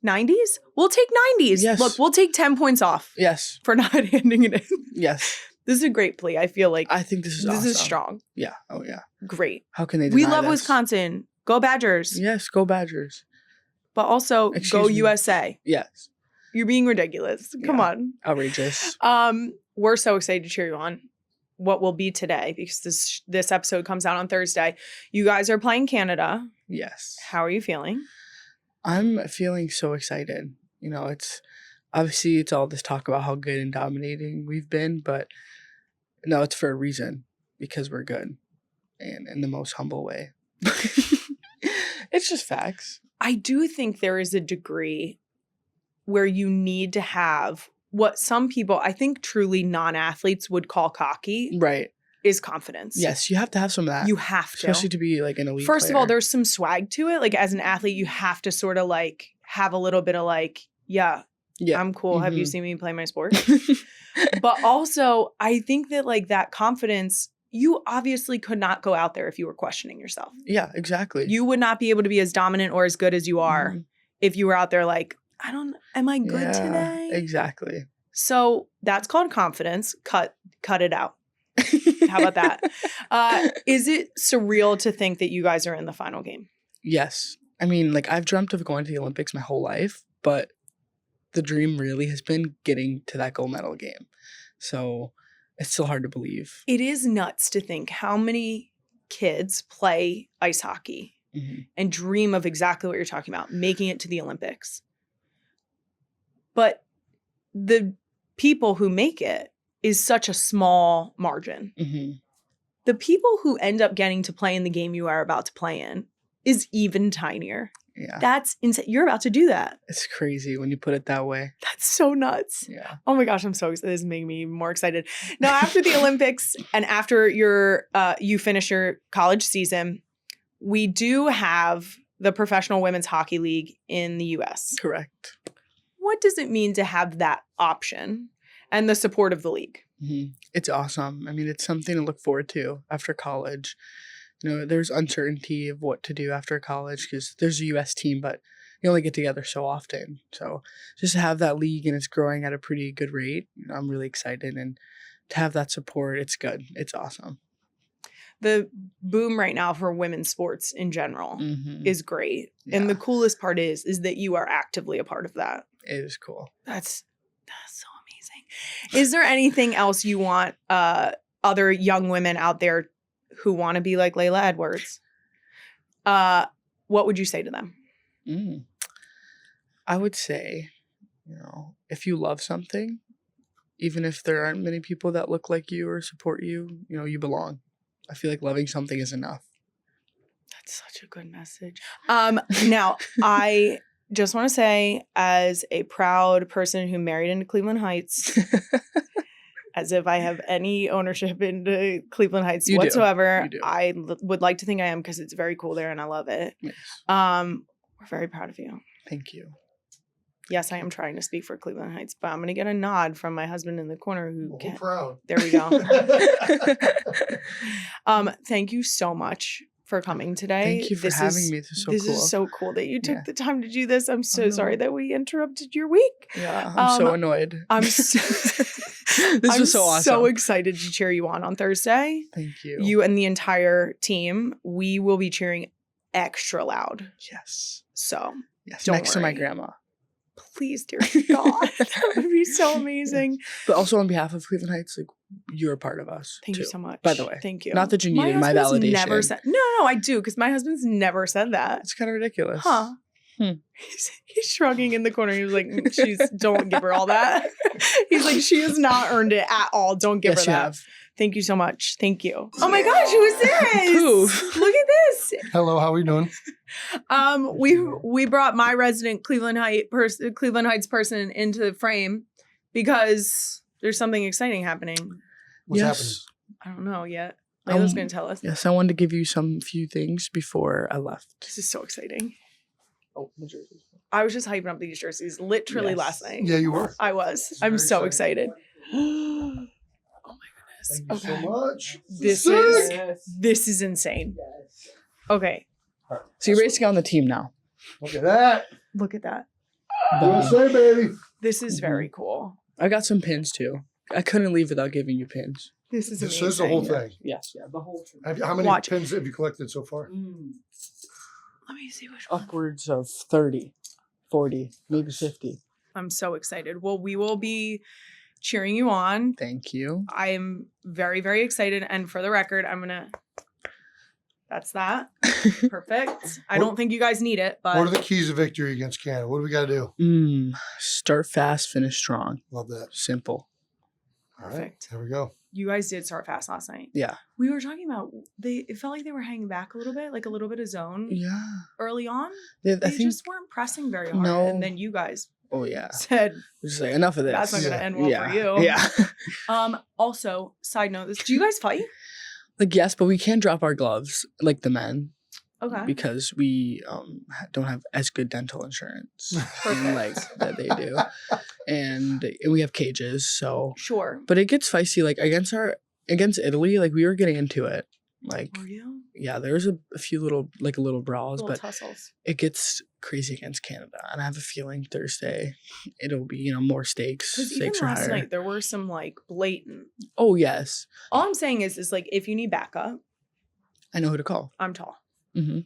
90s? We'll take 90s. Yes. Look, we'll take 10 points off. Yes. For not handing it in. Yes. This is a great plea. I feel like I think this is awesome. This is strong. Yeah. Oh yeah. Great. How can they deny We love this? Wisconsin. Go Badgers. Yes, go Badgers. But also go USA. Yes. You're being ridiculous. Come on. Outrageous. We're so excited to cheer you on. What will be today, because this episode comes out on Thursday. You guys are playing Canada. Yes. How are you feeling? I'm feeling so excited. You know, it's obviously it's all this talk about how good and dominating we've been, but no, it's for a reason, because we're good, and in the most humble way. It's just facts. I do think there is a degree where you need to have what some people, I think truly non-athletes would call cocky, Right. is confidence. Yes, you have to have some of that. You have to. Especially to be like an elite First of player. all, there's some swag to it. Like as an athlete, you have to sort of like have a little bit of like, yeah, I'm cool. Have you seen me play my sport? But also, I think that like that confidence, you obviously could not go out there if you were questioning yourself. Yeah, exactly. You would not be able to be as dominant or as good as you are if you were out there like, am I good today? Exactly. So that's called confidence. Cut it out. How about that? Is it surreal to think that you guys are in the final game? Yes. I mean, like I've dreamt of going to the Olympics my whole life, but the dream really has been getting to that gold medal game. So it's still hard to believe. It is nuts to think how many kids play ice hockey and dream of exactly what you're talking about, making it to the Olympics. But the people who make it is such a small margin. The people who end up getting to play in the game you are about to play in is even tinier. Yeah. That's insane. You're about to do that. It's crazy when you put it that way. That's so nuts. Yeah. Oh my gosh, I'm so excited. This is making me more excited. Now, after the Olympics and after you finish your college season, we do have the Professional Women's Hockey League in the U.S. Correct. What does it mean to have that option and the support of the league? It's awesome. I mean, it's something to look forward to after college. You know, there's uncertainty of what to do after college because there's a U.S. team, but you only get together so often. So just to have that league and it's growing at a pretty good rate, you know, I'm really excited. And to have that support, it's good. It's awesome. The boom right now for women's sports in general is great. Yeah. And the coolest part is that you are actively a part of that. It is cool. That's so amazing. Is there anything else you want other young women out there who want to be like Laila Edwards? What would you say to them? I would say, you know, if you love something, even if there aren't many people that look like you or support you, you know, you belong. I feel like loving something is enough. That's such a good message. Now, I just want to say, as a proud person who married into Cleveland Heights, as if I have any ownership into Cleveland Heights whatsoever, I would like to think I am because it's very cool there and I love it. Yes. We're very proud of you. Thank you. Yes, I am trying to speak for Cleveland Heights, but I'm going to get a nod from my husband in the corner who I'm proud. There we go. Thank you so much for coming today. Thank you for having me. This is so cool. This is so cool that you took the time to do this. I'm so sorry that we interrupted your week. Yeah, I'm so annoyed. This was so awesome. So excited to cheer you on Thursday. Thank you. You and the entire team. We will be cheering extra loud. Yes. So yes, next to my grandma. Please, dear God, that would be so amazing. But also on behalf of Cleveland Heights, like you're a part of us. Thank you so much. By the way, thank you. Not that you needed my validation. Never said. No, I do because my husband's never said that. It's kind of ridiculous. Huh? He's shrugging in the corner. He was like, don't give her all that. He's like, she has not earned it at all. Don't give her that. You have. Thank you so much. Thank you. Oh my gosh, who is this? Who? Look at this. Hello, how are we doing? We brought my resident Cleveland Heights person into the frame because there's something exciting happening. What's happening? I don't know yet. Laila's going to tell us. Yes, I wanted to give you some few things before I left. This is so exciting. Oh, the jerseys. I was just hyping up these jerseys literally last night. Yeah, you were. I was. I'm so excited. Oh my goodness. Thank you so much. This is insane. Okay. So you're basically on the team now. Look at that. Look at that. USA, baby. This is very cool. I got some pins too. I couldn't leave without giving you pins. This is amazing. This is the whole thing. Yes, yeah, the whole thing. How many pins have you collected so far? Let me see which one. Upwards of 30, 40, maybe 50. I'm so excited. Well, we will be cheering you on. Thank you. I am very, very excited. And for the record, that's that. Perfect. I don't think you guys need it, but. What are the keys of victory against Canada? What do we got to do? Start fast, finish strong. Love that. Simple. All right. There we go. You guys did start fast last night. Yeah. We were talking about it felt like they were hanging back a little bit, like a little bit of zone. Yeah. Early on. Yeah, they just weren't pressing very hard. No. And then you guys. Oh yeah. said, just like, enough of this. That's not going to end well for you. Yeah. Also, side note, do you guys fight? Like, yes, but we can't drop our gloves like the men. Okay. Because we don't have as good dental insurance like that they do. And we have cages, so. Sure. But it gets feisty. Like, against Italy, like, we were getting into it. Like, were you? Yeah, there's a few little brawls, but tussles. It gets crazy against Canada. And I have a feeling Thursday it'll be, more stakes. Because even last night, there were some, like, blatant. Oh, yes. All I'm saying is like, if you need backup. I know who to call. I'm tall. Mm-hmm. I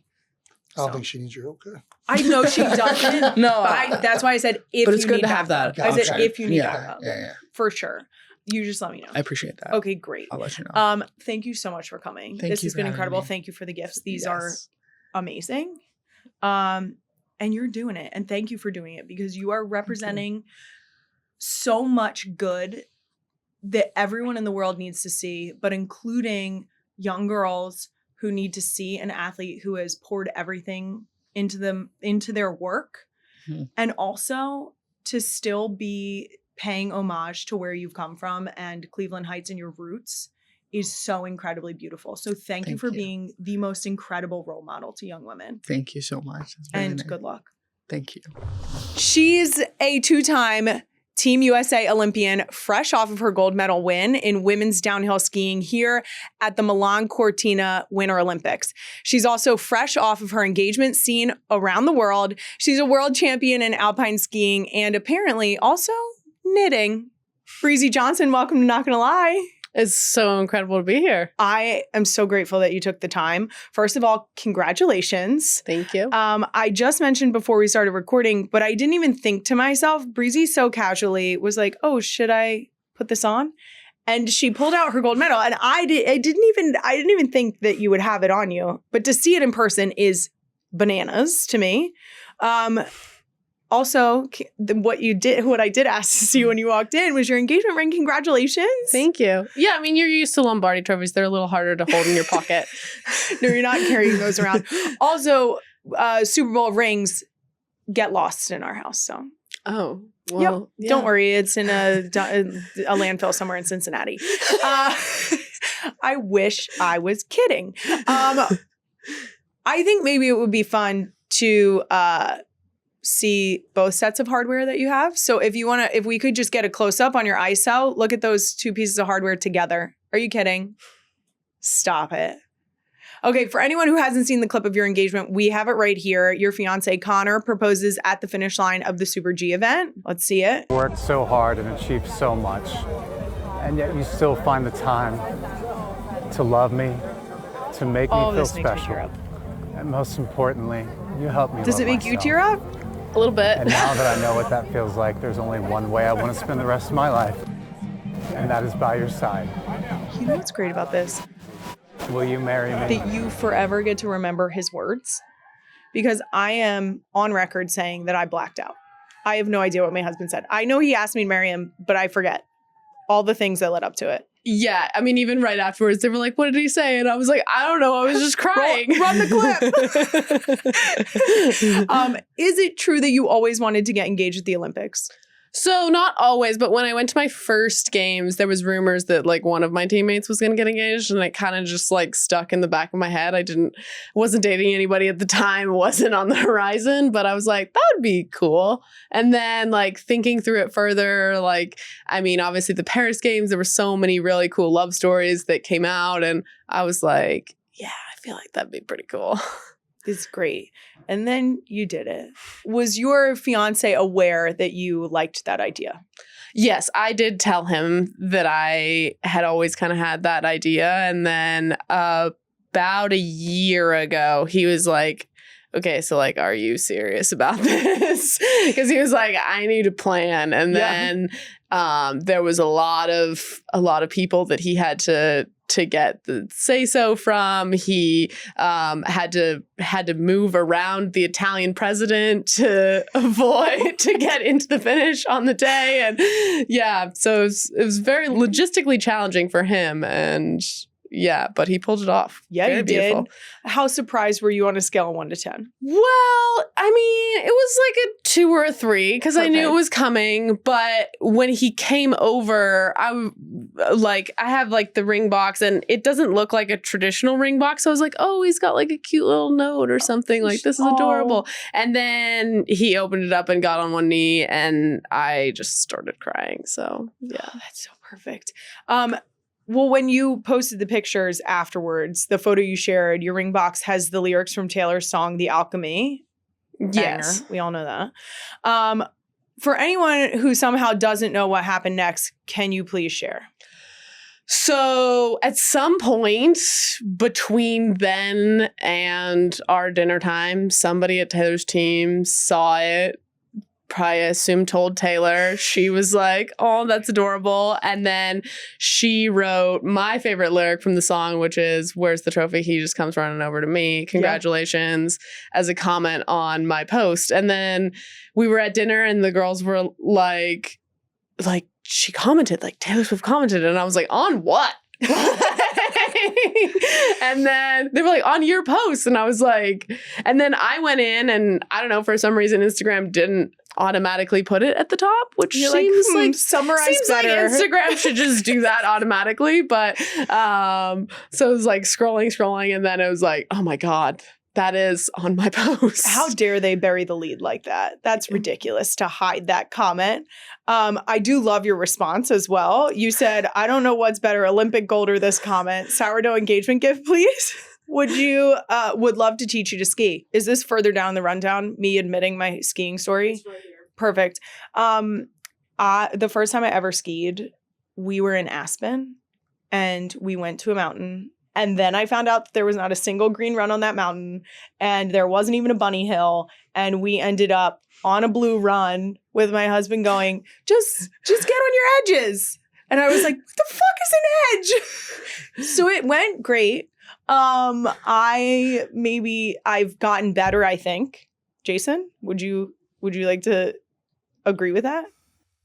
don't think she needs your help. I know she doesn't. No. That's why I said if but it's you good need to have backup. that. I said if you need backup. Yeah. For sure. You just let me know. I appreciate that. Okay, great. I'll let you know. Thank you so much for coming. Thank this you has for been having incredible. me. Thank you for the gifts. These are amazing. And you're doing it. And thank you for doing it because you are representing so much good that everyone in the world needs to see, but including young girls who need to see an athlete who has poured everything into their work, and also to still be paying homage to where you've come from and Cleveland Heights and your roots is so incredibly beautiful. So thank you for being the most incredible role model to young women. Thank you so much. And nice. Good luck. Thank you. She's a 2-time Team USA Olympian, fresh off of her gold medal win in women's downhill skiing here at the Milan Cortina Winter Olympics. She's also fresh off of her engagement scene around the world. She's a world champion in alpine skiing and apparently also knitting. Breezy Johnson, welcome to Not Gonna Lie. It's so incredible to be here. I am so grateful that you took the time. First of all, congratulations. Thank you. I just mentioned before we started recording, but I didn't even think to myself, Breezy so casually was like, oh, should I put this on? And she pulled out her gold medal. And I didn't even think that you would have it on you. But to see it in person is bananas to me. Also, what I did ask to see when you walked in was your engagement ring. Congratulations. Thank you. Yeah, I mean, you're used to Lombardi trophies. They're a little harder to hold in your pocket. No, you're not carrying those around. Also, Super Bowl rings get lost in our house. So. Oh, well. Yep. Yeah. Don't worry. It's in a landfill somewhere in Cincinnati. I wish I was kidding. I think maybe it would be fun to see both sets of hardware that you have. So if we could just get a close up on your ISO, look at those two pieces of hardware together. Are you kidding? Stop it. Okay, for anyone who hasn't seen the clip of your engagement, we have it right here. Your fiance Connor proposes at the finish line of the Super G event. Let's see it. Worked so hard and achieved so much, and yet you still find the time to love me, to make me feel special. And most importantly, you help me. Does it make you tear up? A little bit. And now that I know what that feels like, there's only one way I want to spend the rest of my life, and that is by your side. You know what's great about this? Will you marry me? That you forever get to remember his words. Because I am on record saying that I blacked out. I have no idea what my husband said. I know he asked me to marry him, but I forget all the things that led up to it. Yeah, I mean, even right afterwards, they were like, what did he say? And I was like, I don't know. I was just crying. Run the clip. Is it true that you always wanted to get engaged at the Olympics? So not always, but when I went to my first games, there was rumors that like one of my teammates was going to get engaged, and it kind of just like stuck in the back of my head. Wasn't dating anybody at the time, wasn't on the horizon, but I was like, that would be cool. And then like thinking through it further, like, I mean, obviously the Paris games, there were so many really cool love stories that came out, and I was like, yeah, I feel like that'd be pretty cool. It's great. And then you did it. Was your fiance aware that you liked that idea? Yes, I did tell him that I had always kind of had that idea. And then about a year ago, he was like, okay, so like, are you serious about this? Because he was like, I need a plan. And then there was a lot of people that he had to get the say-so from. He had to move around the Italian president to avoid to get into the finish on the day. And yeah, so it was very logistically challenging for him. And yeah, but he pulled it off. Yeah, Very you beautiful. did. How surprised were you on a scale of 1 to 10? Well, I mean, it was like a 2 or a 3 because I knew it was coming. But when he came over, I have like the ring box and it doesn't look like a traditional ring box. So I was like, oh, he's got like a cute little note or something. Like, this is adorable. And then he opened it up and got on one knee and I just started crying. So yeah. Oh, that's so perfect. Well, when you posted the pictures afterwards, the photo you shared, your ring box has the lyrics from Taylor's song, The Alchemy. Yes. Banger. We all know that. For anyone who somehow doesn't know what happened next, can you please share? So at some point between then and our dinner time, somebody at Taylor's team saw it. Probably assume told Taylor. She was like, oh, that's adorable. And then she wrote my favorite lyric from the song, which is, where's the trophy? He just comes running over to me. Congratulations, as a comment on my post. And then we were at dinner and the girls were like she commented, like Taylor Swift commented. And I was like, on what? And then they were like, on your post. And I was like, and then I went in and I don't know, for some reason, Instagram didn't automatically put it at the top, which seems like Instagram should just do that automatically. But so it was like scrolling, and then it was like, oh my God, that is on my post. How dare they bury the lead like that? That's ridiculous to hide that comment. I do love your response as well. You said, I don't know what's better, Olympic gold or this comment. Sourdough engagement gift, please. Would love to teach you to ski. Is this further down the rundown, me admitting my skiing story? It's right here. Perfect. The first time I ever skied, we were in Aspen and we went to a mountain. And then I found out that there was not a single green run on that mountain and there wasn't even a bunny hill. And we ended up on a blue run with my husband going, just get on your edges. And I was like, what the fuck is an edge? So it went great. I've gotten better, I think. Jason, would you like to agree with that?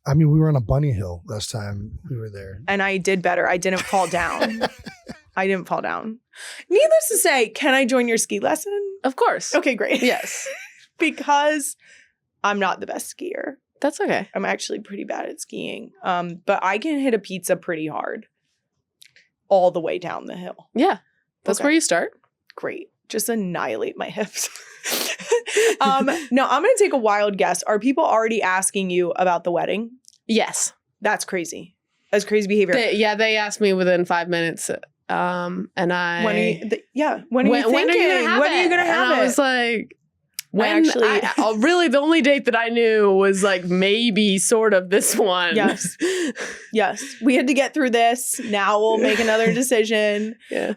I mean, we were on a bunny hill last time we were there. And I did better. I didn't fall down. Needless to say, can I join your ski lesson? Of course. Okay, great. Yes. Because I'm not the best skier. That's okay. I'm actually pretty bad at skiing. But I can hit a pizza pretty hard all the way down the hill. Yeah. That's where you start. Great. Just annihilate my hips. No, I'm going to take a wild guess. Are people already asking you about the wedding? Yes. That's crazy. That's crazy behavior. They asked me within 5 minutes. And I... When are you thinking? When are you going to have it? I was like... really, the only date that I knew was like maybe sort of this one. Yes. We had to get through this. Now we'll make another decision. Yeah.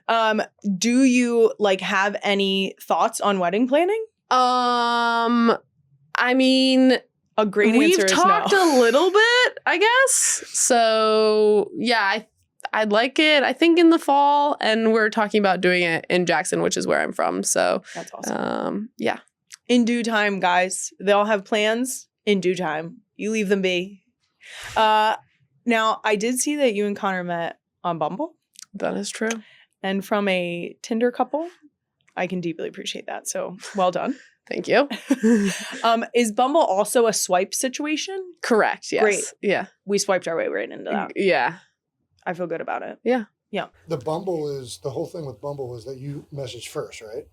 Do you have any thoughts on wedding planning? I mean, a great answer is no. We've talked a little bit, I guess. So yeah, I'd like it, I think, in the fall, and we're talking about doing it in Jackson, which is where I'm from. So that's awesome. Yeah. In due time, guys. They all have plans. In due time. You leave them be. Now, I did see that you and Connor met on Bumble. That is true. And from a Tinder couple, I can deeply appreciate that. So, well done. Thank you. Is Bumble also a swipe situation? Correct, yes. Great. Yeah. We swiped our way right into that. Yeah. I feel good about it. Yeah. Yeah. The whole thing with Bumble is that you message first, right?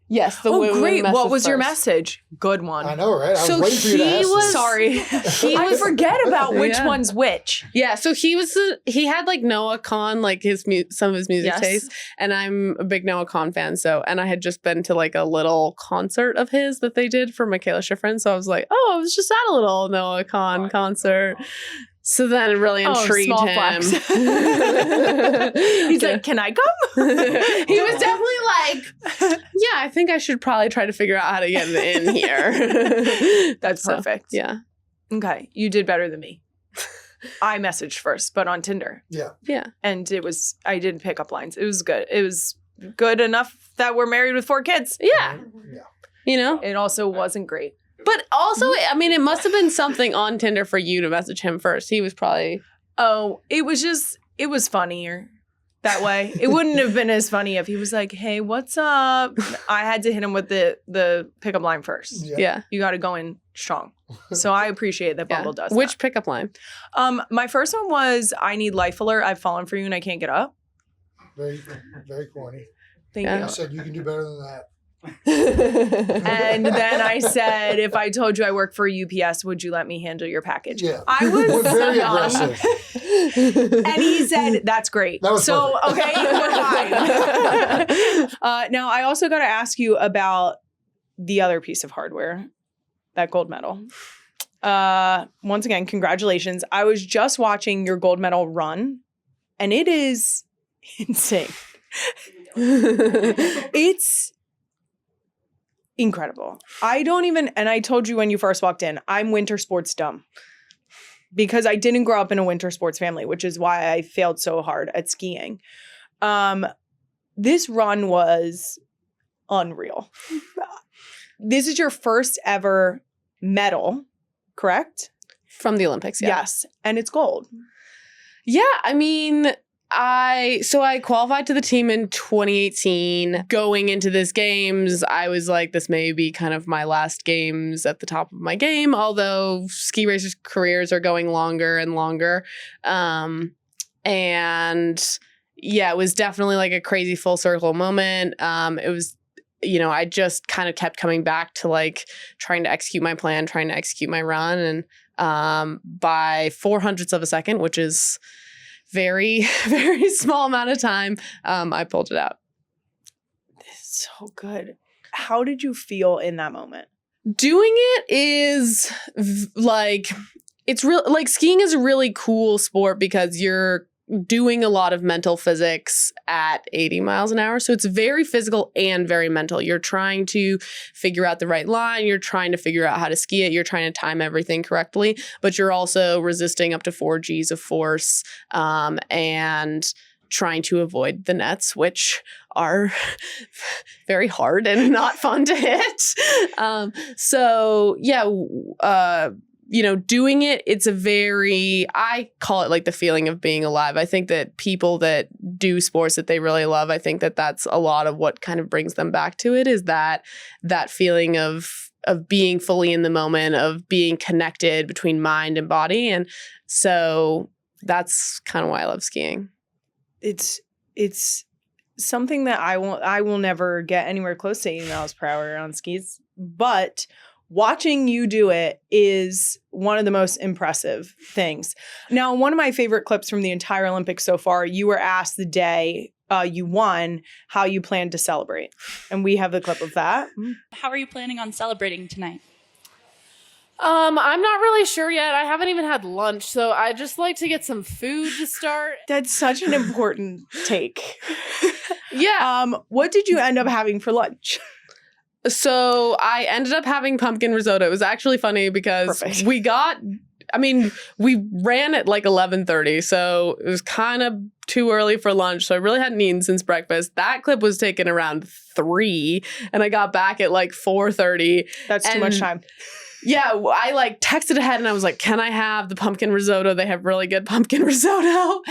Yes. Great. What was your message? Good one. I know, right? I was waiting for you to ask this. Sorry. I forget about which one's which. Yeah. So he had like Noah Kahn, like some of his music tastes. And I'm a big Noah Kahn fan. And I had just been to like a little concert of his that they did for Michaela Schifrin. So I was like, I was just at a little Noah Kahn concert. So then it really intrigued him. He's like, can I come? He was definitely like, yeah, I think I should probably try to figure out how to get in here. That's perfect. Yeah. Okay. You did better than me. I messaged first, but on Tinder. Yeah. Yeah. And I didn't pick up lines. It was good. It was good enough that we're married with 4 kids. Yeah. You know? It also wasn't great. But also, I mean, it must have been something on Tinder for you to message him first. He was probably... Oh, it was funnier. that way. It wouldn't have been as funny if he was like, hey, what's up? I had to hit him with the pickup line first. Yeah. You got to go in strong. So I appreciate that Bumble does Which that. pickup line? My first one was, I need life alert. I've fallen for you and I can't get up. Very, very corny. Thank I you. said you can do better than that. And then I said, if I told you I work for UPS, would you let me handle your package? Yeah. I was We're very aggressive. And he said, that's great. That was so, perfect. okay, we're fine. Now, I also got to ask you about the other piece of hardware, that gold medal. Once again, congratulations. I was just watching your gold medal run, and it is insane. It's incredible. And I told you when you first walked in, I'm winter sports dumb because I didn't grow up in a winter sports family, which is why I failed so hard at skiing. This run was unreal. This is your first ever medal, correct? From the Olympics, yeah. Yes. And it's gold. Yeah, I mean, I qualified to the team in 2018. Going into this games, I was like, this may be kind of my last games at the top of my game, although ski racers' careers are going longer and longer. And yeah, it was definitely like a crazy full circle moment. It was, I just kind of kept coming back to like trying to execute my plan, trying to execute my run. And by 0.04 of a second, which is very, very small amount of time, I pulled it out. It's so good. How did you feel in that moment? Doing it is it's real. Like skiing is a really cool sport because you're doing a lot of mental physics at 80 miles an hour. So it's very physical and very mental. You're trying to figure out the right line. You're trying to figure out how to ski it. You're trying to time everything correctly, but you're also resisting up to 4 Gs of force and trying to avoid the nets, which are very hard and not fun to hit. Doing it, I call it like the feeling of being alive. I think that people that do sports that they really love, I think that that's a lot of what kind of brings them back to it, is that feeling of being fully in the moment, of being connected between mind and body. And so that's kind of why I love skiing. It's something that I will never get anywhere close to 80 miles per hour on skis, but watching you do it is one of the most impressive things. Now, one of my favorite clips from the entire Olympics so far, you were asked the day you won how you plan to celebrate. And we have the clip of that. How are you planning on celebrating tonight? I'm not really sure yet. I haven't even had lunch, so I just like to get some food to start. That's such an important take. Yeah. What did you end up having for lunch? So I ended up having pumpkin risotto. It was actually funny because we ran at like 11:30, so it was kind of too early for lunch. So I really hadn't eaten since breakfast. That clip was taken around 3, and I got back at like 4:30. That's too much time. Yeah, I like texted ahead and I was like, can I have the pumpkin risotto? They have really good pumpkin risotto.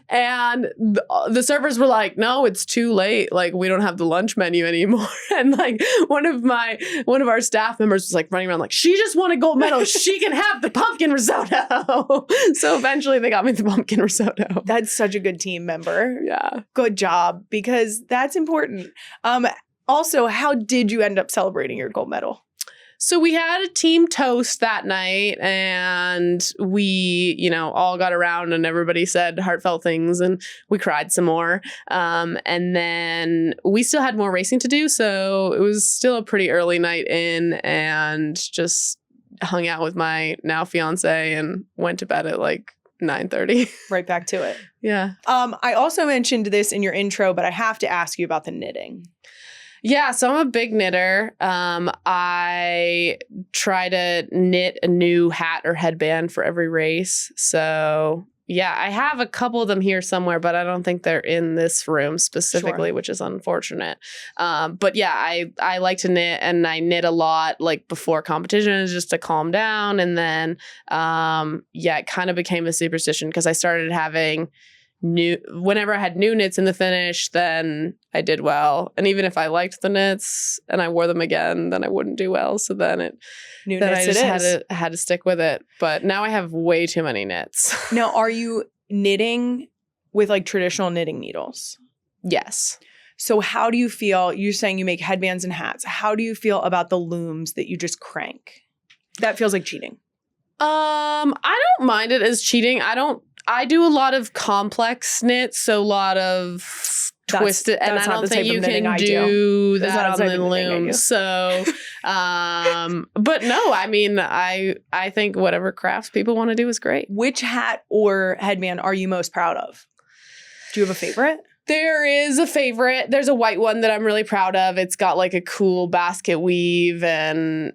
And the servers were like, no, it's too late. Like, we don't have the lunch menu anymore. And like one of our staff members was like running around like, she just won a gold medal. She can have the pumpkin risotto. So eventually they got me the pumpkin risotto. That's such a good team member. Yeah. Good job, because that's important. Also, how did you end up celebrating your gold medal? So we had a team toast that night, and we, all got around and everybody said heartfelt things, and we cried some more. And then we still had more racing to do. So it was still a pretty early night in, and just hung out with my now fiance and went to bed at like 9:30. Right back to it. Yeah. I also mentioned this in your intro, but I have to ask you about the knitting. Yeah, so I'm a big knitter. I try to knit a new hat or headband for every race. So yeah, I have a couple of them here somewhere, but I don't think they're in this room specifically, which is unfortunate. But yeah, I like to knit, and I knit a lot like before competitions just to calm down. And then, it kind of became a superstition because I started having whenever I had new knits in the finish, then I did well. And even if I liked the knits and I wore them again, then I wouldn't do well. So then I just had to stick with it. But now I have way too many knits. Now, are you knitting with like traditional knitting needles? Yes. So how do you feel? You're saying you make headbands and hats. How do you feel about the looms that you just crank? That feels like cheating. I don't mind it as cheating. I do a lot of complex knits, so a lot of twisted, and I don't think you can do that on the loom. So, but no, I mean, I think whatever crafts people want to do is great. Which hat or headband are you most proud of? Do you have a favorite? There is a favorite. There's a white one that I'm really proud of. It's got like a cool basket weave and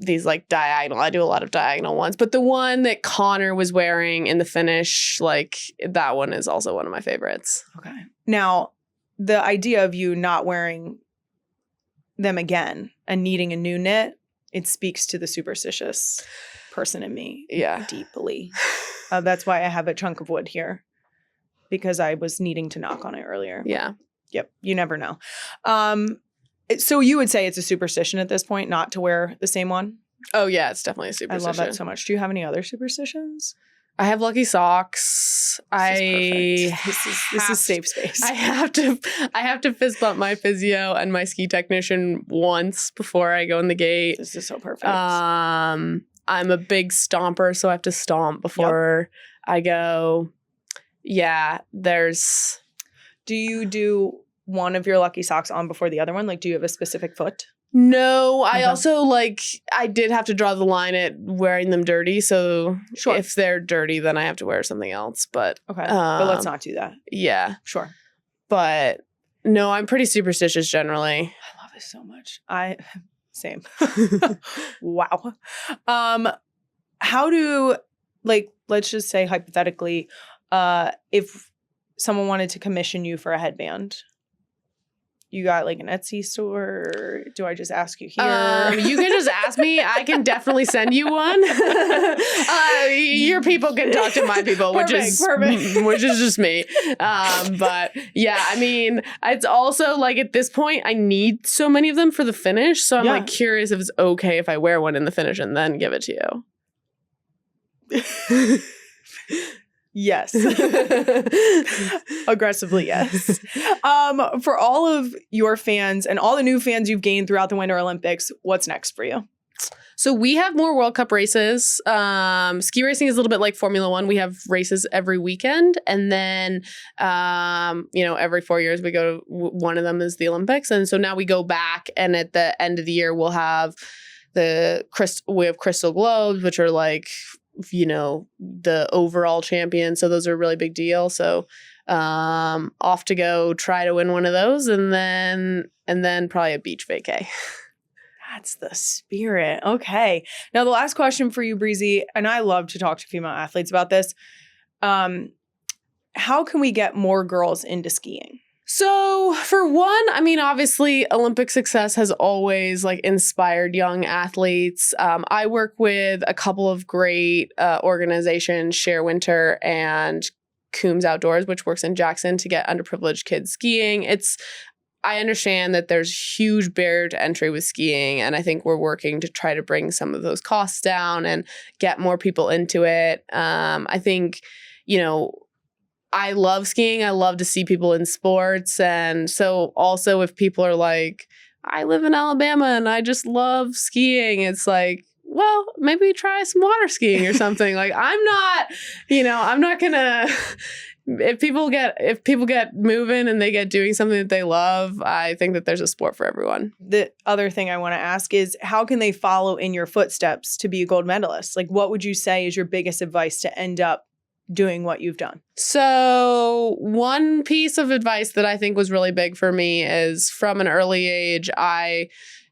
these like diagonal. I do a lot of diagonal ones. But the one that Connor was wearing in the finish, like that one is also one of my favorites. Okay. Now, the idea of you not wearing them again and needing a new knit, it speaks to the superstitious person in me deeply. That's why I have a chunk of wood here. Because I was needing to knock on it earlier. Yeah. Yep. You never know. So you would say it's a superstition at this point not to wear the same one? Oh, yeah. It's definitely a superstition. I love that so much. Do you have any other superstitions? I have lucky socks. This is safe space. I have to fist bump my physio and my ski technician once before I go in the gate. This is so perfect. I'm a big stomper, so I have to stomp before I go. Yeah, Do you do one of your lucky socks on before the other one? Like, do you have a specific foot? No, I also I did have to draw the line at wearing them dirty. So if they're dirty, then I have to wear something else. But okay, but let's not do that. Yeah, sure. But no, I'm pretty superstitious generally. I love it so much. Same. Wow. How do let's just say hypothetically. If someone wanted to commission you for a headband, you got like an Etsy store, or do I just ask you here? You can just ask me. I can definitely send you one. Your people can talk to my people, which is just me. But yeah, I mean, it's also like at this point, I need so many of them for the finish. So I'm like curious if it's okay if I wear one in the finish and then give it to you. Yes. Aggressively, yes. For all of your fans and all the new fans you've gained throughout the Winter Olympics, what's next for you? So we have more World Cup races. Ski racing is a little bit like Formula One. We have races every weekend. And then, every 4 years we go to one of them is the Olympics. And so now we go back, and at the end of the year, we'll have Crystal Globes, which are like, the overall champion. So those are a really big deal. So off to go try to win one of those, and then probably a beach vacay. That's the spirit. Okay. Now the last question for you, Breezy, and I love to talk to female athletes about this. How can we get more girls into skiing? So for one, I mean, obviously Olympic success has always inspired young athletes. I work with a couple of great organizations, Share Winter and Coombs Outdoors, which works in Jackson to get underprivileged kids skiing. I understand that there's huge barrier to entry with skiing, and I think we're working to try to bring some of those costs down and get more people into it. I think, I love skiing. I love to see people in sports. And so also if people are like, I live in Alabama and I just love skiing, it's like, well, maybe try some water skiing or something. I'm not gonna, if people get moving and they get doing something that they love, I think that there's a sport for everyone. The other thing I want to ask is, how can they follow in your footsteps to be a gold medalist? What would you say is your biggest advice to end up doing what you've done? So one piece of advice that I think was really big for me is from an early age,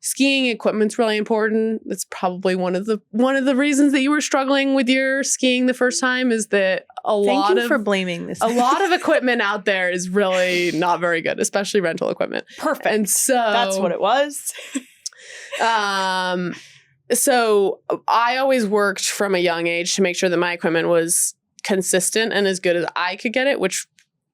skiing equipment's really important. That's probably one of the reasons that you were struggling with your skiing the first time, is that Thank you for blaming this. A lot of equipment out there is really not very good, especially rental equipment. Perfect. And so that's what it was. So I always worked from a young age to make sure that my equipment was consistent and as good as I could get it, which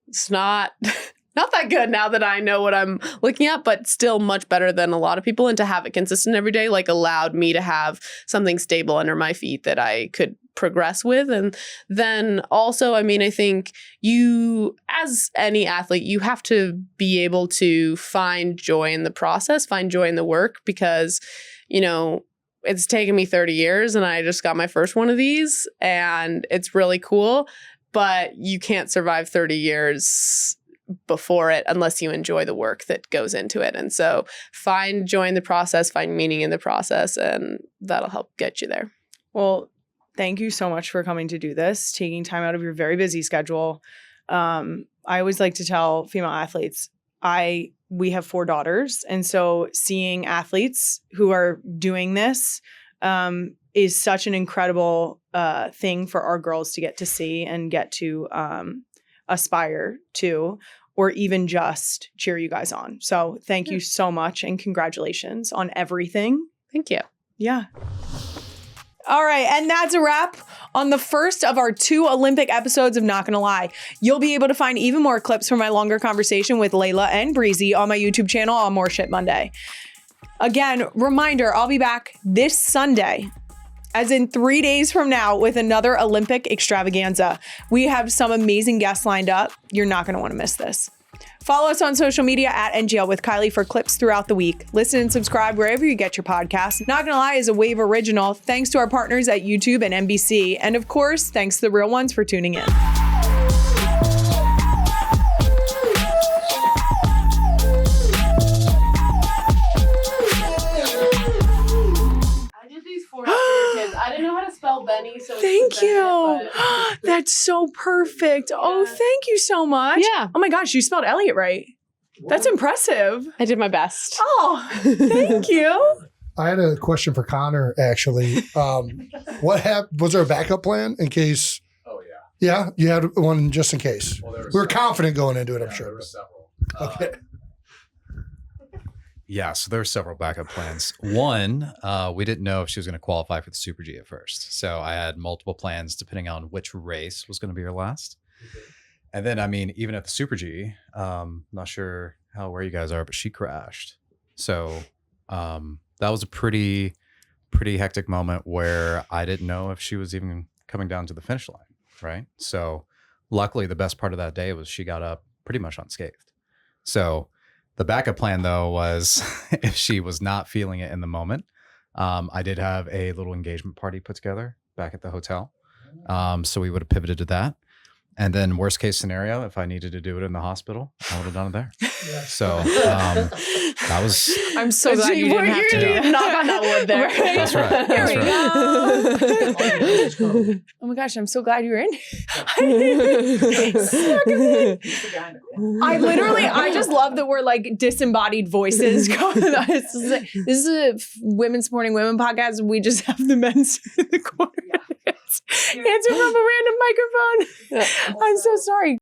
is not that good now that I know what I'm looking at, but still much better than a lot of people. And to have it consistent every day, like, allowed me to have something stable under my feet that I could progress with. And then also, I mean, I think you, as any athlete, you have to be able to find joy in the process, find joy in the work, because, you know, it's taken me 30 years and I just got my first one of these and it's really cool, but you can't survive 30 years before it unless you enjoy the work that goes into it. And so find joy in the process, find meaning in the process, and that'll help get you there. Well, thank you so much for coming to do this, taking time out of your very busy schedule. I always like to tell female athletes, we have 4 daughters. And so seeing athletes who are doing this is such an incredible thing for our girls to get to see and get to aspire to, or even just cheer you guys on. So thank you so much and congratulations on everything. Thank you. Yeah. All right. And that's a wrap on the first of our 2 Olympic episodes of Not Gonna Lie. You'll be able to find even more clips from my longer conversation with Laila and Breezy on my YouTube channel on More Shit Monday. Again, reminder, I'll be back this Sunday, as in 3 days from now, with another Olympic extravaganza. We have some amazing guests lined up. You're not going to want to miss this. Follow us on social media at NGL with Kylie for clips throughout the week. Listen and subscribe wherever you get your podcasts. Not Gonna Lie is a Wave original. Thanks to our partners at YouTube and NBC. And of course, thanks to the real ones for tuning in. I didn't know how to spell Benny, so thank you. That's so perfect. Yeah. Oh, thank you so much. Yeah. Oh my gosh, you spelled Elliot right. That's impressive. I did my best. Oh, thank you. I had a question for Connor, actually. What happened? Was there a backup plan in case? Oh, yeah. Yeah? You had one just in case? Well, we were confident going into it, I'm sure. There were several. Okay. Yeah, so there were several backup plans. One, we didn't know if she was going to qualify for the Super G at first. So I had multiple plans depending on which race was going to be her last. And then, I mean, even at the Super G, not sure where you guys are, but she crashed. So that was a pretty hectic moment where I didn't know if she was even coming down to the finish line, right? So luckily, the best part of that day was she got up pretty much unscathed. So the backup plan, though, was if she was not feeling it in the moment, I did have a little engagement party put together back at the hotel. So we would have pivoted to that. And then worst case scenario, if I needed to do it in the hospital, I would have done it there. Yeah. So that was... I'm so glad you didn't have to knock on that wood there. Right. That's right. That's right. Oh my gosh, I'm so glad you're in. I just love that we're like disembodied voices. This is a women supporting women podcast. And we just have the men's in the corner. Answer from a random microphone. I'm so sorry.